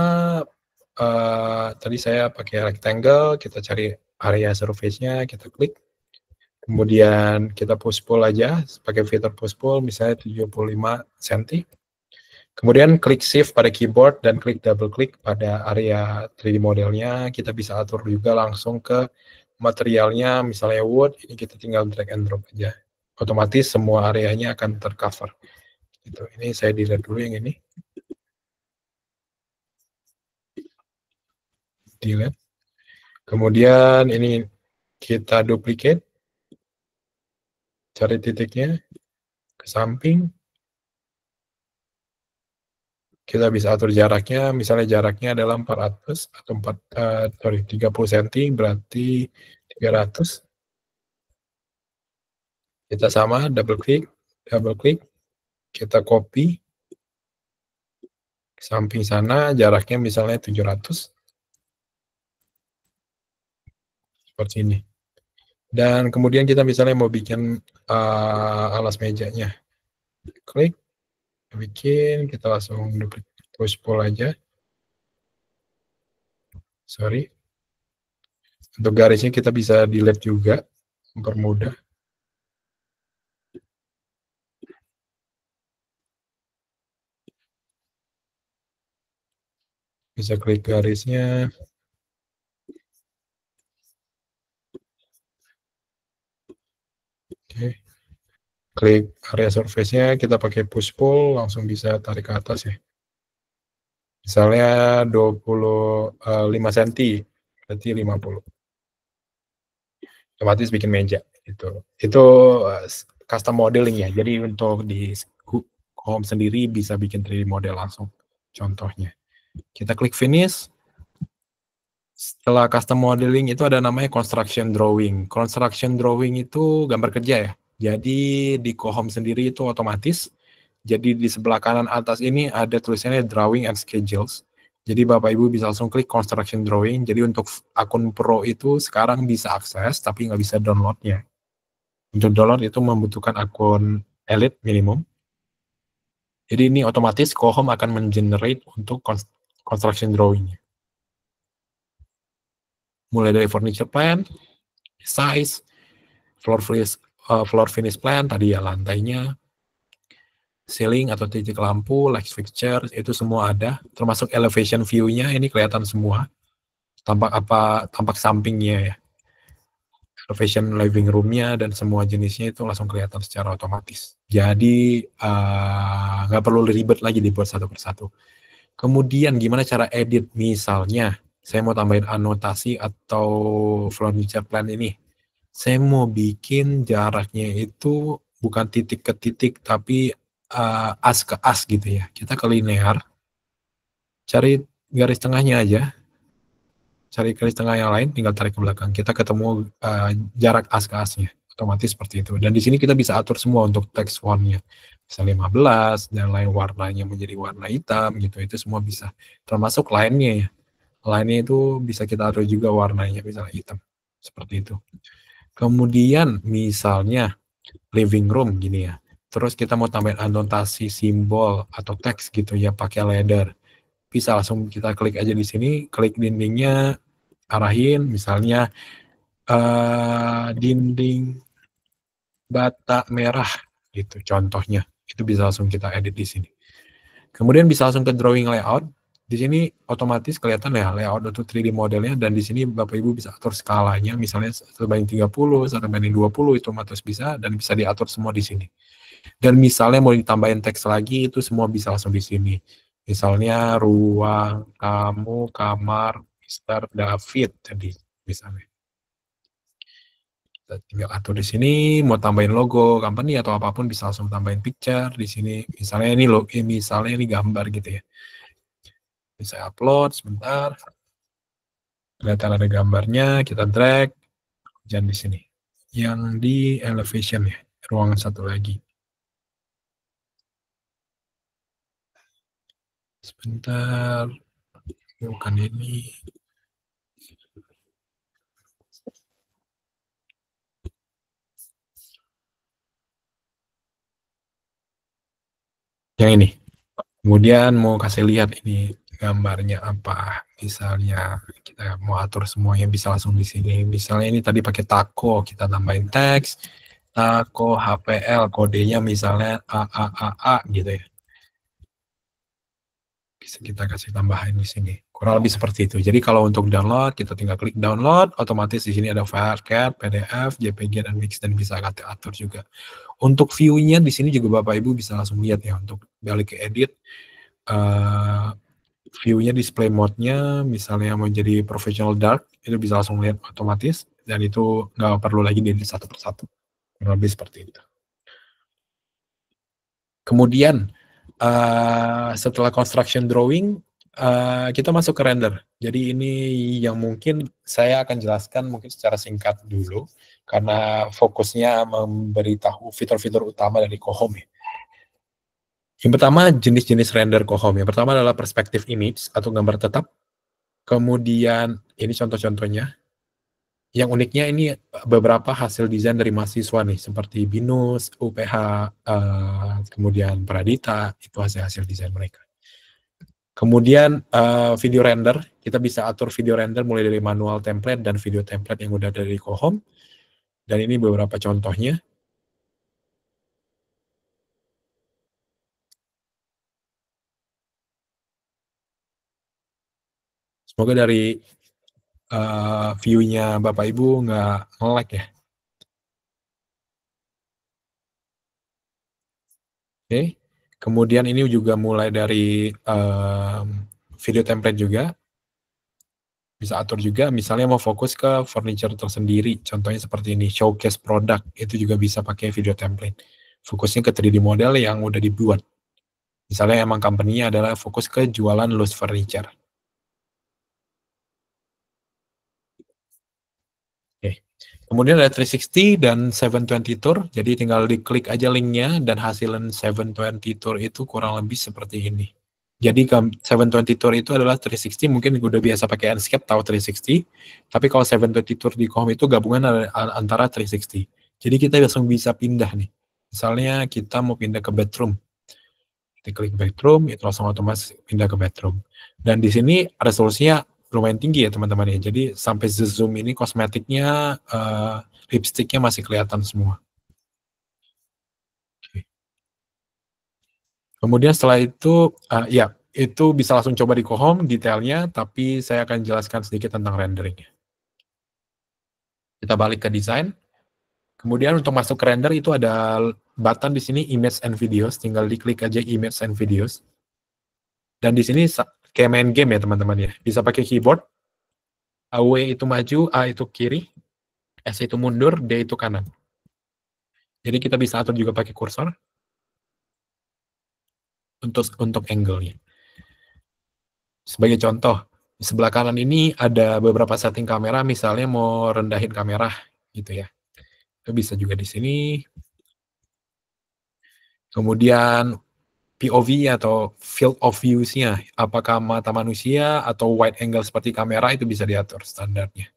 tadi saya pakai rectangle, kita cari area surface-nya, kita klik. Kemudian kita push pull aja, pakai fitur push pull, misalnya 75 cm. Kemudian klik shift pada keyboard dan klik double klik pada area 3D modelnya. Kita bisa atur juga langsung ke materialnya, misalnya wood, ini kita tinggal drag and drop aja. Otomatis semua areanya akan tercover. Gitu. Ini saya delete dulu yang ini. Delete. Kemudian ini kita duplicate. Cari titiknya ke samping. Kita bisa atur jaraknya, misalnya jaraknya adalah 400 atau 30 cm, berarti 300. Kita sama, double klik, kita copy ke samping sana, jaraknya misalnya 700. Seperti ini. Dan kemudian kita misalnya mau bikin alas mejanya. Klik, bikin, kita langsung push pull aja. Sorry. Untuk garisnya kita bisa delete juga, mempermudah. Bisa klik garisnya. Oke. Klik area surface-nya, kita pakai push pull, langsung bisa tarik ke atas ya. Misalnya 25 cm, berarti 50. Otomatis bikin meja. Itu custom modeling ya. Jadi untuk di home sendiri bisa bikin 3D model langsung. Contohnya. Kita klik finish. Setelah custom modeling itu ada namanya construction drawing. Construction drawing itu gambar kerja ya. Jadi di Cohom sendiri itu otomatis. Jadi di sebelah kanan atas ini ada tulisannya drawing and schedules. Jadi Bapak Ibu bisa langsung klik construction drawing. Jadi untuk akun Pro itu sekarang bisa akses tapi nggak bisa downloadnya. Untuk download itu membutuhkan akun Elite minimum. Jadi ini otomatis Cohom akan mengenerate untuk construction drawing. mulai dari furniture plan, size, floor finish plan, tadi ya lantainya, ceiling atau titik lampu, light fixture, itu semua ada, termasuk elevation view-nya, ini kelihatan semua, tampak sampingnya ya, elevation living room-nya dan semua jenisnya itu langsung kelihatan secara otomatis. Jadi nggak perlu ribet lagi dibuat satu persatu. Kemudian gimana cara edit? Misalnya saya mau tambahin anotasi atau furniture plan ini. Saya mau bikin jaraknya itu bukan titik ke titik tapi as ke as gitu ya. Kita ke linear, cari garis tengahnya aja. Cari garis tengah yang lain, tinggal tarik ke belakang. Kita ketemu jarak as ke asnya, otomatis seperti itu. Dan di sini kita bisa atur semua untuk text font-nya. Bisa 15, dan lain warnanya menjadi warna hitam, gitu. Itu semua bisa. Termasuk line-nya ya. Line-nya itu bisa kita atur juga warnanya, misalnya hitam. Seperti itu. Kemudian, misalnya, living room, gini ya. Terus kita mau tambahin anotasi simbol atau teks gitu ya, pakai ladder. Bisa langsung kita klik aja di sini, klik dindingnya, arahin misalnya dinding bata merah gitu contohnya. Itu bisa langsung kita edit di sini. Kemudian bisa langsung ke drawing layout. Di sini otomatis kelihatan ya layout untuk 3D modelnya, dan di sini Bapak Ibu bisa atur skalanya, misalnya 1:30, 1:20 itu otomatis bisa, dan bisa diatur semua di sini. Dan misalnya mau ditambahin teks lagi, itu semua bisa langsung di sini. Misalnya ruang tamu kamar Mr. David tadi misalnya. Kita tinggal atur di sini, mau tambahin logo company atau apapun bisa langsung tambahin picture di sini. Misalnya ini logo, misalnya ini gambar gitu ya. Bisa upload sebentar. Kelihatan ada gambarnya, kita drag dan di sini. Yang di elevation ya, ruangan satu lagi. Sebentar, bukan ini. Yang ini. Kemudian mau kasih lihat ini gambarnya apa. Misalnya kita mau atur semuanya bisa langsung di sini. Misalnya ini tadi pakai taco, kita tambahin teks, taco HPL, kodenya misalnya AAAA gitu ya. Bisa kita kasih tambahan di sini. Kurang lebih seperti itu. Jadi kalau untuk download, kita tinggal klik download, otomatis di sini ada file CAD, PDF, JPG, dan mix, dan bisa kita atur juga. Untuk view-nya di sini juga Bapak Ibu bisa langsung lihat ya, untuk balik ke edit, view-nya display mode-nya, misalnya mau jadi professional dark, itu bisa langsung lihat otomatis, dan itu nggak perlu lagi di satu persatu. Kurang lebih seperti itu. Kemudian, setelah construction drawing, kita masuk ke render. Jadi ini yang mungkin saya akan jelaskan mungkin secara singkat dulu, karena fokusnya memberitahu fitur-fitur utama dari Cohom ya. Yang pertama, jenis-jenis render Cohom. Yang pertama adalah perspective image atau gambar tetap. Kemudian, ini contoh-contohnya. Yang uniknya ini beberapa hasil desain dari mahasiswa nih, seperti BINUS, UPH, kemudian Pradita, itu hasil-hasil desain mereka. Kemudian video render, kita bisa atur video render mulai dari manual template dan video template yang udah dari Cohom. Dan ini beberapa contohnya. Semoga dari view-nya Bapak Ibu nggak nge-lag ya. Oke. Kemudian ini juga mulai dari video template juga. Bisa atur juga, misalnya mau fokus ke furniture tersendiri, contohnya seperti ini, showcase product, itu juga bisa pakai video template. Fokusnya ke 3D model yang udah dibuat. Misalnya emang company-nya adalah fokus ke jualan loose furniture. Oke. Kemudian ada 360 dan 720 tour, jadi tinggal diklik aja linknya, dan hasilnya 720 tour itu kurang lebih seperti ini. Jadi 720 tour itu adalah 360, mungkin udah biasa pakai Enscape tahu 360, tapi kalau 720 tour di Cohom itu gabungan antara 360. Jadi kita langsung bisa pindah nih. Misalnya kita mau pindah ke bedroom. Kita klik bedroom, itu langsung otomatis pindah ke bedroom. Dan di sini resolusinya lumayan tinggi ya teman-teman ya. Jadi sampai zoom ini kosmetiknya, lipstiknya masih kelihatan semua. Oke. Kemudian setelah itu, ya itu bisa langsung coba di Cohom detailnya, tapi saya akan jelaskan sedikit tentang renderingnya. Kita balik ke desain. Kemudian untuk masuk ke render itu ada button di sini image and videos, tinggal diklik aja image and videos. Dan di sini kayak main game ya teman-teman ya. Bisa pakai keyboard. W itu maju, A itu kiri, S itu mundur, D itu kanan. Jadi kita bisa atur juga pakai kursor untuk angle-nya. Sebagai contoh, di sebelah kanan ini ada beberapa setting kamera, misalnya mau rendahin kamera gitu ya. Itu bisa juga di sini. Kemudian POV atau field of views-nya, apakah mata manusia atau wide angle seperti kamera, itu bisa diatur standarnya.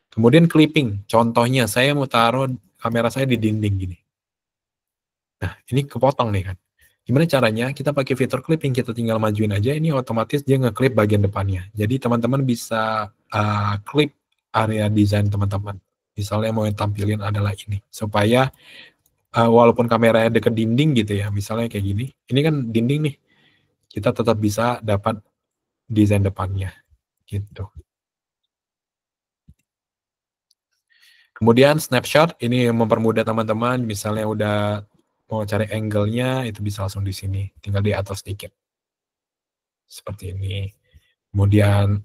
Kemudian clipping, contohnya saya mau taruh kamera saya di dinding gini. Nah, ini kepotong nih kan. Gimana caranya? Kita pakai fitur clipping, kita tinggal majuin aja, ini otomatis dia nge-clip bagian depannya. Jadi teman-teman bisa clip area desain teman-teman. Misalnya mau yang tampilin adalah ini, supaya walaupun kameranya deket dinding gitu ya, misalnya kayak gini, ini kan dinding nih, kita tetap bisa dapat desain depannya, gitu. Kemudian snapshot, ini mempermudah teman-teman, misalnya udah mau cari angle-nya, itu bisa langsung di sini, tinggal diatur sedikit. Seperti ini. Kemudian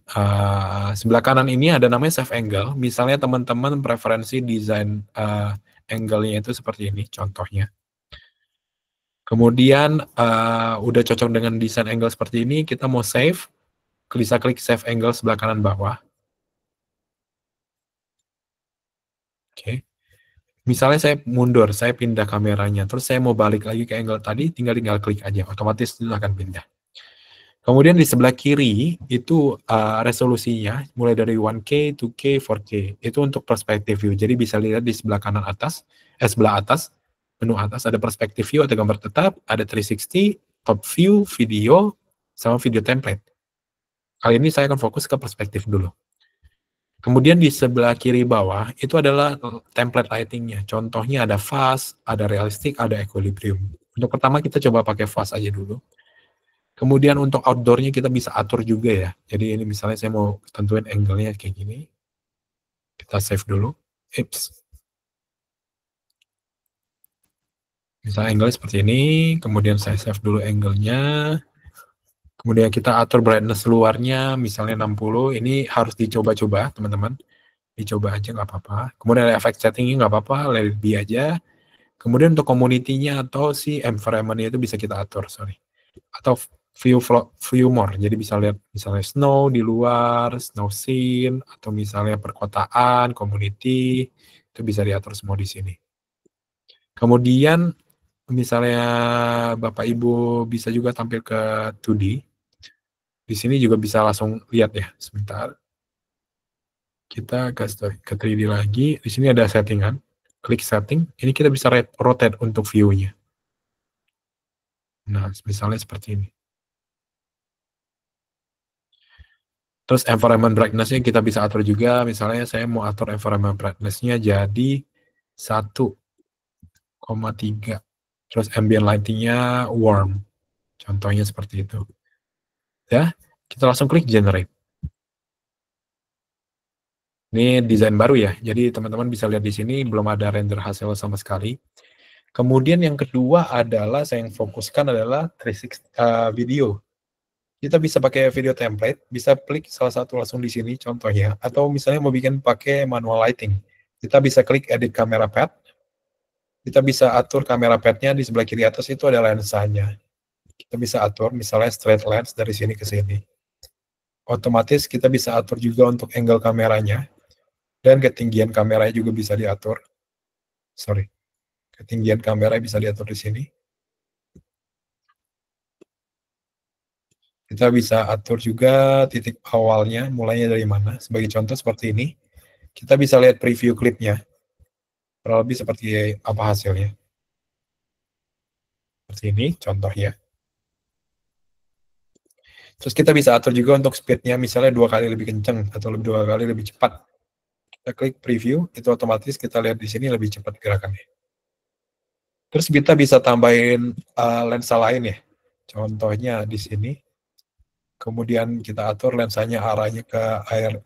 sebelah kanan ini ada namanya save angle, misalnya teman-teman preferensi desain angle-nya itu seperti ini, contohnya. Kemudian udah cocok dengan desain angle seperti ini, kita mau save, bisa klik save angle sebelah kanan bawah. Oke. Misalnya saya mundur, saya pindah kameranya, terus saya mau balik lagi ke angle tadi, tinggal klik aja, otomatis itu akan pindah. Kemudian di sebelah kiri itu resolusinya mulai dari 1K, 2K, 4K. Itu untuk perspective view. Jadi bisa lihat di sebelah kanan atas, sebelah atas, menu atas ada perspective view, ada gambar tetap, ada 360, top view, video, sama video template. Kali ini saya akan fokus ke perspektif dulu. Kemudian di sebelah kiri bawah itu adalah template lighting-nya. Contohnya ada fast, ada realistic, ada equilibrium. Untuk pertama kita coba pakai fast aja dulu. Kemudian untuk outdoor-nya kita bisa atur juga ya. Jadi ini misalnya saya mau tentuin angle-nya kayak gini. Kita save dulu. Misalnya angle seperti ini, kemudian saya save dulu angle-nya. Kemudian kita atur brightness luarnya, misalnya 60. Ini harus dicoba-coba, teman-teman. Dicoba aja nggak apa-apa. Kemudian ada efek settingnya nggak apa-apa, let it be aja. Kemudian untuk community-nya atau si environment-nya itu bisa kita atur, atau view more, jadi bisa lihat misalnya snow di luar, snow scene, atau misalnya perkotaan, community, itu bisa diatur semua di sini. Kemudian misalnya Bapak Ibu bisa juga tampil ke 2D, di sini juga bisa langsung lihat ya, sebentar. Kita ke 3D lagi, di sini ada settingan, klik setting, ini kita bisa rotate untuk view-nya. Nah, misalnya seperti ini. Terus environment brightness-nya kita bisa atur juga, misalnya saya mau atur environment brightness-nya jadi 1,3. Terus ambient lighting-nya warm. Contohnya seperti itu. Ya, kita langsung klik generate. Ini desain baru ya, jadi teman-teman bisa lihat di sini belum ada render hasil sama sekali. Kemudian yang kedua adalah saya yang fokuskan adalah 360 video. Kita bisa pakai video template, bisa klik salah satu langsung di sini contohnya, atau misalnya mau bikin pakai manual lighting. Kita bisa klik edit camera pad, kita bisa atur kamera pad-nya di sebelah kiri atas itu ada lensanya. Kita bisa atur misalnya straight lens dari sini ke sini. Otomatis kita bisa atur juga untuk angle kameranya, dan ketinggian kameranya juga bisa diatur. Ketinggian kamera bisa diatur di sini. Kita bisa atur juga titik awalnya, mulainya dari mana. Sebagai contoh seperti ini, kita bisa lihat preview klipnya. Kurang lebih seperti apa hasilnya. Seperti ini contohnya. Terus kita bisa atur juga untuk speednya, misalnya 2 kali lebih kenceng atau 2 kali lebih cepat. Kita klik preview, itu otomatis kita lihat di sini lebih cepat gerakannya. Terus kita bisa tambahin lensa lain ya. Contohnya di sini. Kemudian kita atur lensanya arahnya ke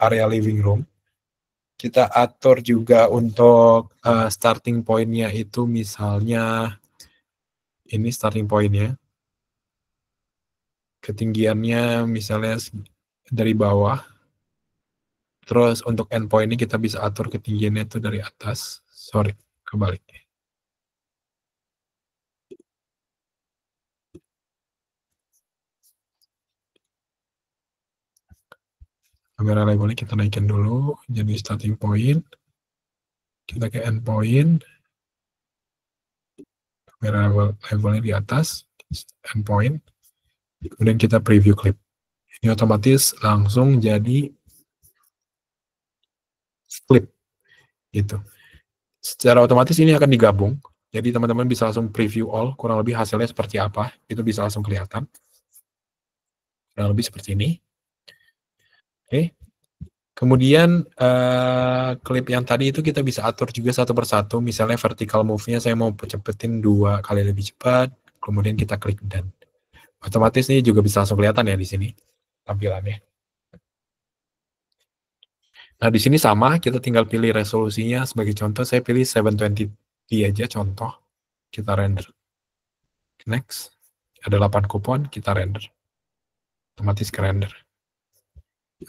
area living room. Kita atur juga untuk starting point-nya itu misalnya ini starting point-nya. Ketinggiannya misalnya dari bawah. Terus untuk endpoint ini kita bisa atur ketinggiannya itu dari atas. Sorry, kebalik. Kamera levelnya kita naikin dulu. Jadi starting point. Kita ke endpoint. Kamera levelnya di atas. Endpoint. Kemudian kita preview clip. Ini otomatis langsung jadi clip. Gitu. Secara otomatis ini akan digabung. Jadi teman-teman bisa langsung preview all. Kurang lebih hasilnya seperti apa. Itu bisa langsung kelihatan. Kurang lebih seperti ini. Oke. Kemudian klip yang tadi itu kita bisa atur juga satu persatu. Misalnya vertical move-nya saya mau cepetin 2 kali lebih cepat. Kemudian kita klik done. Otomatis ini juga bisa langsung kelihatan ya di sini tampilannya. Nah di sini sama, kita tinggal pilih resolusinya. Sebagai contoh saya pilih 720p aja contoh. Kita render. Next. Ada 8 kupon, kita render. Otomatis ke render.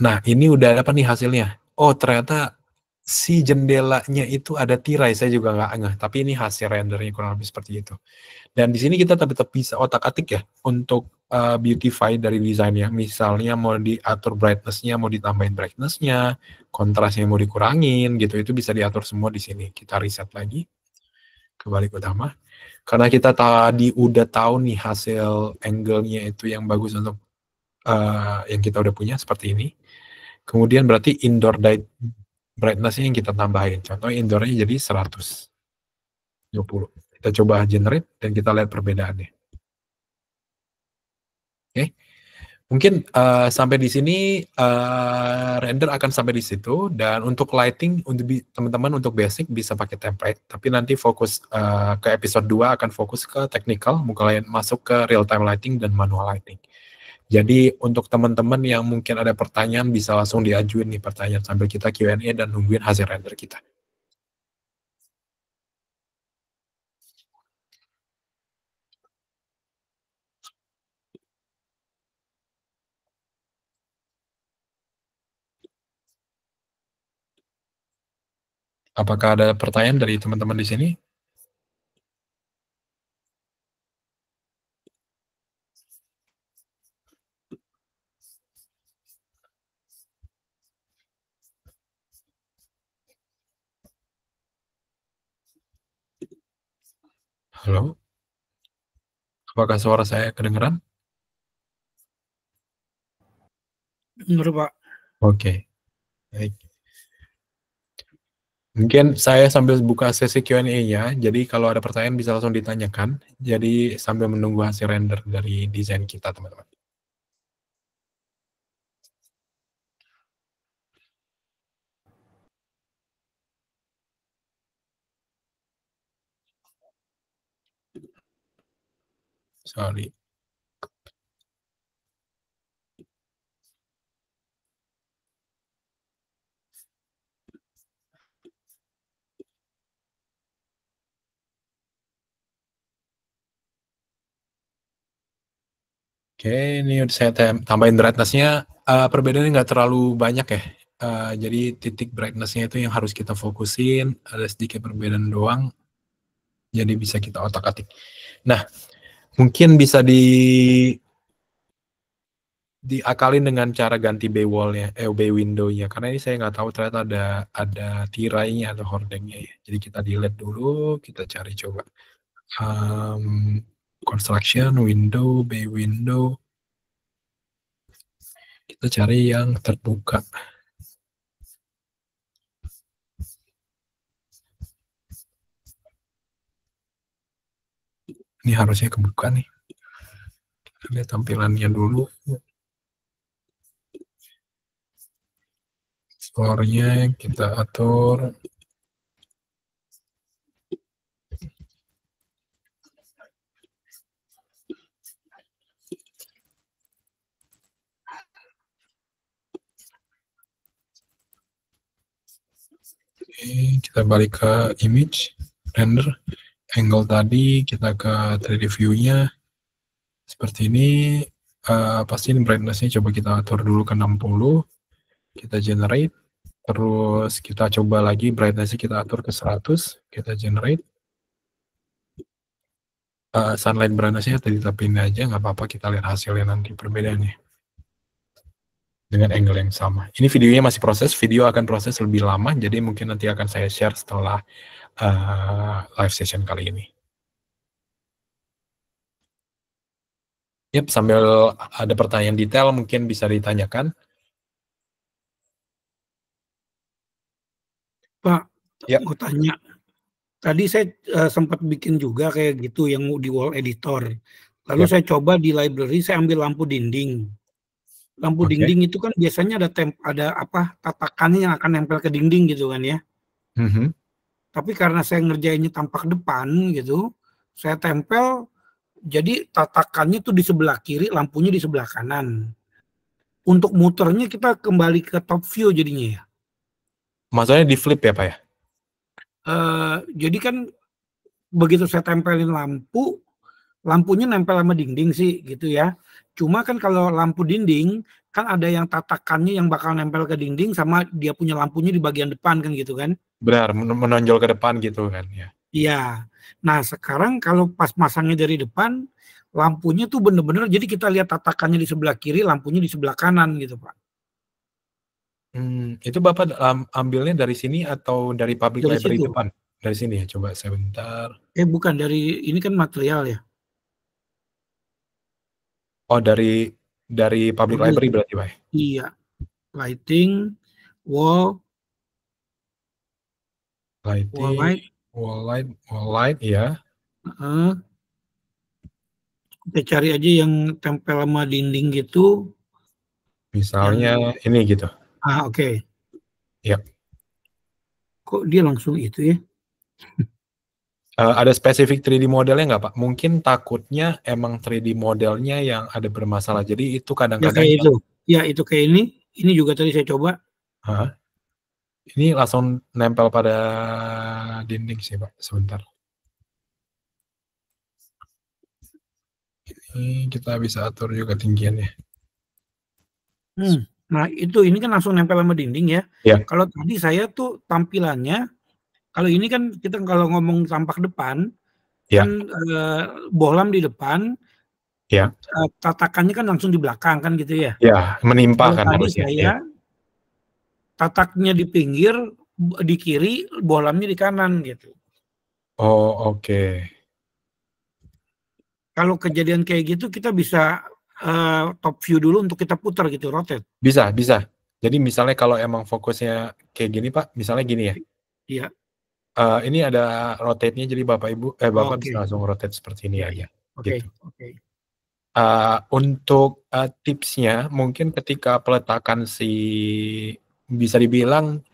Nah, ini udah apa nih hasilnya? Oh, ternyata si jendelanya itu ada tirai, saya juga nggak ngeh. Tapi ini hasil rendernya kurang lebih seperti itu. Dan di sini kita tetap bisa otak-atik ya untuk beautify dari desainnya. Misalnya mau diatur brightness-nya, mau ditambahin brightness-nya, kontrasnya mau dikurangin gitu. Itu bisa diatur semua di sini. Kita reset lagi ke balik utama. Karena kita tadi udah tahu nih hasil angle-nya itu yang bagus untuk yang kita udah punya seperti ini. Kemudian berarti indoor brightness-nya yang kita tambahin. Contohnya indoor-nya jadi 120. Kita coba generate dan kita lihat perbedaannya. Oke. Mungkin sampai di sini render akan sampai di situ, dan untuk lighting untuk teman-teman untuk basic bisa pakai template, tapi nanti fokus ke episode 2 akan fokus ke technical, mulai masuk ke real time lighting dan manual lighting. Jadi untuk teman-teman yang mungkin ada pertanyaan bisa langsung diajuin nih pertanyaan sambil kita Q&A dan nungguin hasil render kita. Apakah ada pertanyaan dari teman-teman di sini? Halo? Apakah suara saya kedengeran? Benar, Pak. Oke. Baik. Mungkin saya sambil buka sesi Q&A-nya, jadi kalau ada pertanyaan bisa langsung ditanyakan. Jadi sambil menunggu hasil render dari desain kita, teman-teman. Sorry. Oke, ini udah saya tambahin brightness-nya. Perbedaannya nggak terlalu banyak ya. Jadi titik brightness-nya itu yang harus kita fokusin. Ada sedikit perbedaan doang. Jadi bisa kita otak-atik. Nah, mungkin bisa diakalin dengan cara ganti bay wall-nya, bay window-nya. Karena ini saya nggak tahu ternyata ada tirainya atau hordengnya ya. Jadi kita delete dulu, kita cari coba. Construction, window, bay window. Kita cari yang terbuka. Ini harusnya kebuka nih. Kita lihat tampilannya dulu. Skornya kita atur. Oke, kita balik ke image, render, angle tadi, kita ke 3D view-nya. Seperti ini, pasti brightness-nya coba kita atur dulu ke 60, kita generate, terus kita coba lagi brightness-nya kita atur ke 100, kita generate. Sunlight brightness-nya tadi tapin aja, nggak apa-apa, kita lihat hasilnya nanti perbedaannya. Dengan angle yang sama. Ini videonya masih proses, video akan proses lebih lama, jadi mungkin nanti akan saya share setelah live session kali ini. Yap, sambil ada pertanyaan detail mungkin bisa ditanyakan. Pak, Ya. mau tanya. Tadi saya sempat bikin juga kayak gitu yang di wall editor. Lalu saya coba di library, saya ambil lampu dinding. Lampu dinding itu kan biasanya ada tatakannya yang akan nempel ke dinding gitu kan ya. Tapi karena saya ngerjainnya tampak depan gitu, saya tempel, jadi tatakannya tuh di sebelah kiri, lampunya di sebelah kanan. Untuk muternya kita kembali ke top view jadinya ya. Maksudnya di flip ya Pak ya? Jadi kan begitu saya tempelin lampunya nempel sama dinding sih gitu ya. Cuma kan kalau lampu dinding kan ada yang tatakannya yang bakal nempel ke dinding sama dia punya lampunya di bagian depan kan gitu kan. Benar, menonjol ke depan gitu kan ya. Iya. Nah sekarang kalau pas masangnya dari depan, lampunya tuh bener-bener jadi kita lihat tatakannya di sebelah kiri, lampunya di sebelah kanan gitu Pak. Itu Bapak ambilnya dari sini atau dari public Dari library situ. depan? Dari sini ya, coba sebentar. Bukan, dari ini kan material ya. Oh, dari public library berarti Pak? Iya. Lighting, wall light, ya. Kita cari aja yang tempel sama dinding gitu. Misalnya ini gitu. Oke. Ya. Kok dia langsung itu ya? Ada spesifik 3D modelnya nggak Pak? Mungkin takutnya emang 3D modelnya yang ada bermasalah. Jadi itu kadang-kadang. Ya kayak itu. Ya itu kayak ini. Ini juga tadi saya coba. Ini langsung nempel pada dinding sih Pak. Sebentar. Ini kita bisa atur juga tinggiannya. Nah ini kan langsung nempel sama dinding ya. Kalau tadi saya tuh tampilannya, kalau ini kan kita kalau ngomong tampak depan, kan bohlam di depan, tatakannya kan langsung di belakang kan gitu ya. Ya, menimpa kan tadi harusnya. Saya tataknya di pinggir, di kiri, bohlamnya di kanan gitu. Oh, oke. Kalau kejadian kayak gitu kita bisa top view dulu untuk kita putar gitu, rotate. Bisa. Jadi misalnya kalau emang fokusnya kayak gini Pak, misalnya gini ya. Iya. Ini ada rotate-nya, jadi Bapak bisa langsung rotate seperti ini aja. Oke. Untuk tipsnya, mungkin ketika peletakan bisa dibilang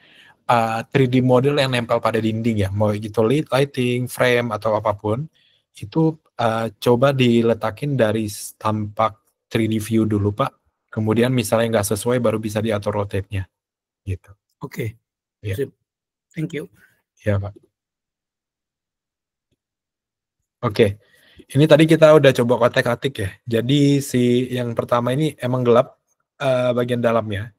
3D model yang nempel pada dinding ya, mau itu lighting, frame, atau apapun, itu coba diletakin dari tampak 3D view dulu Pak, kemudian misalnya nggak sesuai baru bisa diatur rotate-nya. Gitu. Oke. Ya. Thank you. Ya Pak. Oke. Ini tadi kita udah coba kotek-atik ya. Jadi yang pertama ini emang gelap bagian dalamnya.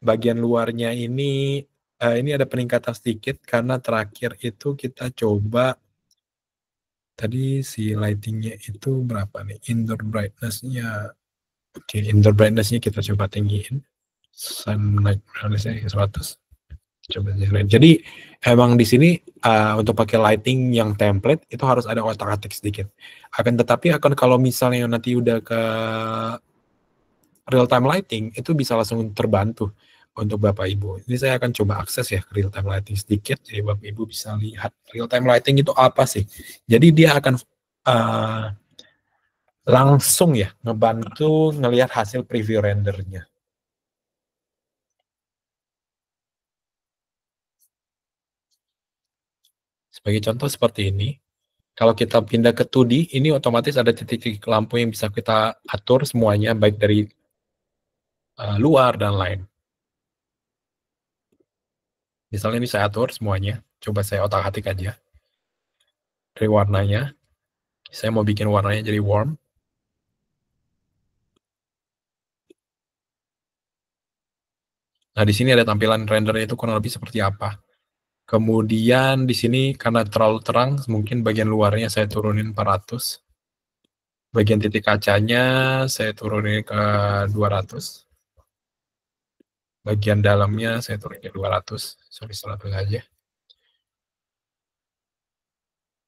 Bagian luarnya ini ada peningkatan sedikit karena terakhir itu kita coba tadi si lightingnya itu berapa nih? Indoor brightness-nya. Oke, indoor brightness-nya kita coba tinggiin. Sunlight brightness-nya 100. Coba generate. Jadi emang di sini untuk pakai lighting yang template itu harus ada otak-atik sedikit. Tetapi kalau misalnya nanti udah ke real time lighting itu bisa langsung terbantu untuk Bapak Ibu. Ini saya akan coba akses ya ke real time lighting sedikit, jadi Bapak Ibu bisa lihat real time lighting itu apa sih. Jadi dia akan langsung ya ngebantu ngelihat hasil preview rendernya. Sebagai contoh seperti ini. Kalau kita pindah ke 2D, ini otomatis ada titik-titik lampu yang bisa kita atur semuanya, baik dari luar dan lain. Misalnya ini saya atur semuanya, coba saya otak-atik aja. Dari warnanya, saya mau bikin warnanya jadi warm. Nah, di sini ada tampilan rendernya itu kurang lebih seperti apa. Kemudian di sini karena terlalu terang, mungkin bagian luarnya saya turunin 400. Bagian titik kacanya saya turunin ke 200. Bagian dalamnya saya turunin ke 200. Sorry, 100 aja.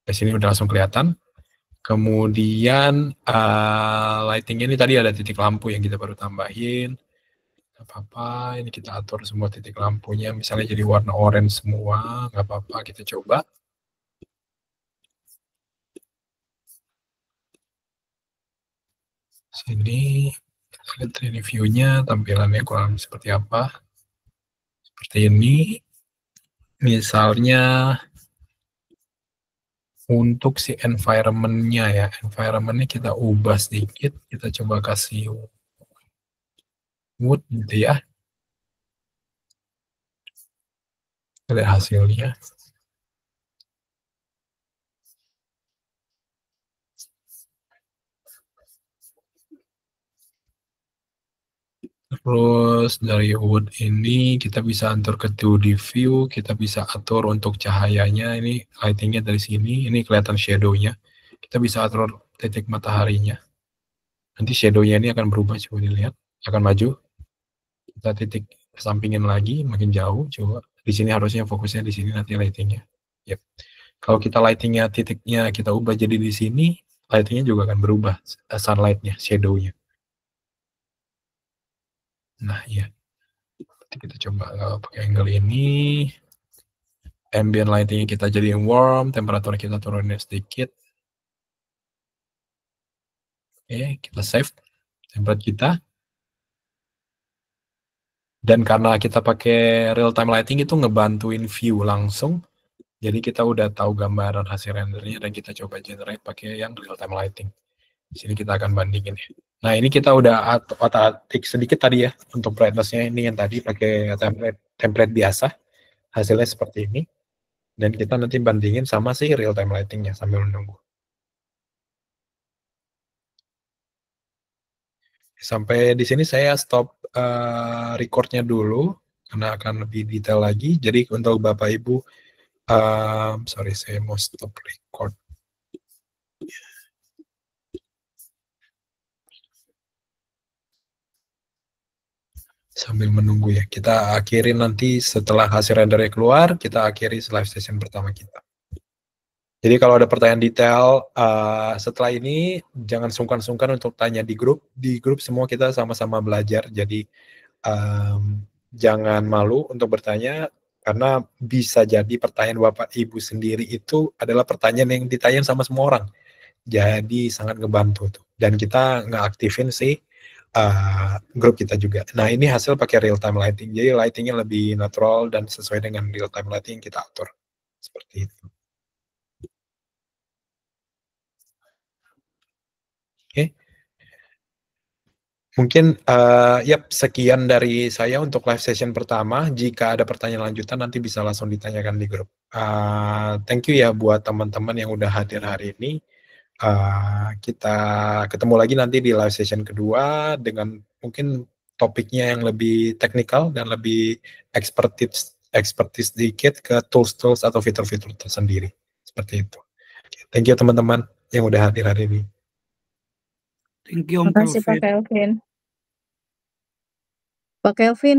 Di sini udah langsung kelihatan. Kemudian lighting ini tadi ada titik lampu yang kita baru tambahin. Nggak apa-apa, ini kita atur semua titik lampunya. Misalnya jadi warna orange semua, nggak apa-apa, kita coba. Sini, lihat ini view-nya, tampilannya kurang seperti apa. Seperti ini. Misalnya, untuk si environment-nya ya, environment-nya kita ubah sedikit, kita coba kasih wood gitu ya. Lihat hasilnya. Terus dari wood ini kita bisa atur ke 2D view, kita bisa atur untuk cahayanya, ini lightingnya dari sini, ini kelihatan shadow-nya. Kita bisa atur titik mataharinya. Nanti shadow-nya ini akan berubah, coba dilihat, akan maju. Kita titik sampingin lagi, makin jauh, coba. Di sini harusnya fokusnya di sini nanti lightingnya. Yep. Kalau kita lightingnya, titiknya kita ubah jadi di sini, lightingnya juga akan berubah, sunlight-nya, shadow-nya. Nah, iya. Kita coba pakai angle ini. Ambient lighting kita jadiin warm, temperatur kita turunin sedikit. Oke, kita save template kita. Dan karena kita pakai real time lighting itu ngebantuin view langsung. Jadi kita udah tahu gambaran hasil rendernya dan kita coba generate pakai yang real time lighting. Di sini kita akan bandingin ya. Nah, ini kita udah otak-atik sedikit tadi ya untuk brightness-nya, ini yang tadi pakai template biasa. Hasilnya seperti ini. Dan kita nanti bandingin sama si real time lighting-nya sambil menunggu. Sampai di sini saya stop record-nya dulu karena akan lebih detail lagi. Jadi untuk Bapak Ibu, sorry saya mau stop record. Sambil menunggu ya, kita akhiri nanti setelah hasil rendernya keluar, kita akhiri live session pertama kita. Jadi kalau ada pertanyaan detail setelah ini, jangan sungkan-sungkan untuk tanya di grup. Di grup semua kita sama-sama belajar, jadi jangan malu untuk bertanya, karena bisa jadi pertanyaan Bapak Ibu sendiri itu adalah pertanyaan yang ditanyain sama semua orang. Jadi sangat ngebantu tuh. Dan kita ngeaktifin si grup kita juga. Nah, ini hasil pakai real time lighting. Jadi lightingnya lebih natural dan sesuai dengan real time lighting yang kita atur. Seperti itu. Oke. Mungkin sekian dari saya untuk live session pertama. Jika ada pertanyaan lanjutan nanti bisa langsung ditanyakan di grup. Thank you ya buat teman-teman yang udah hadir hari ini. Kita ketemu lagi nanti di live session kedua dengan mungkin topiknya yang lebih teknikal dan lebih expertise sedikit ke tools-tools atau fitur-fitur tersendiri. Seperti itu. Thank you teman-teman yang udah hadir hari ini. Thank you Om Terima kasih Pak Kelvin. Pak Kelvin.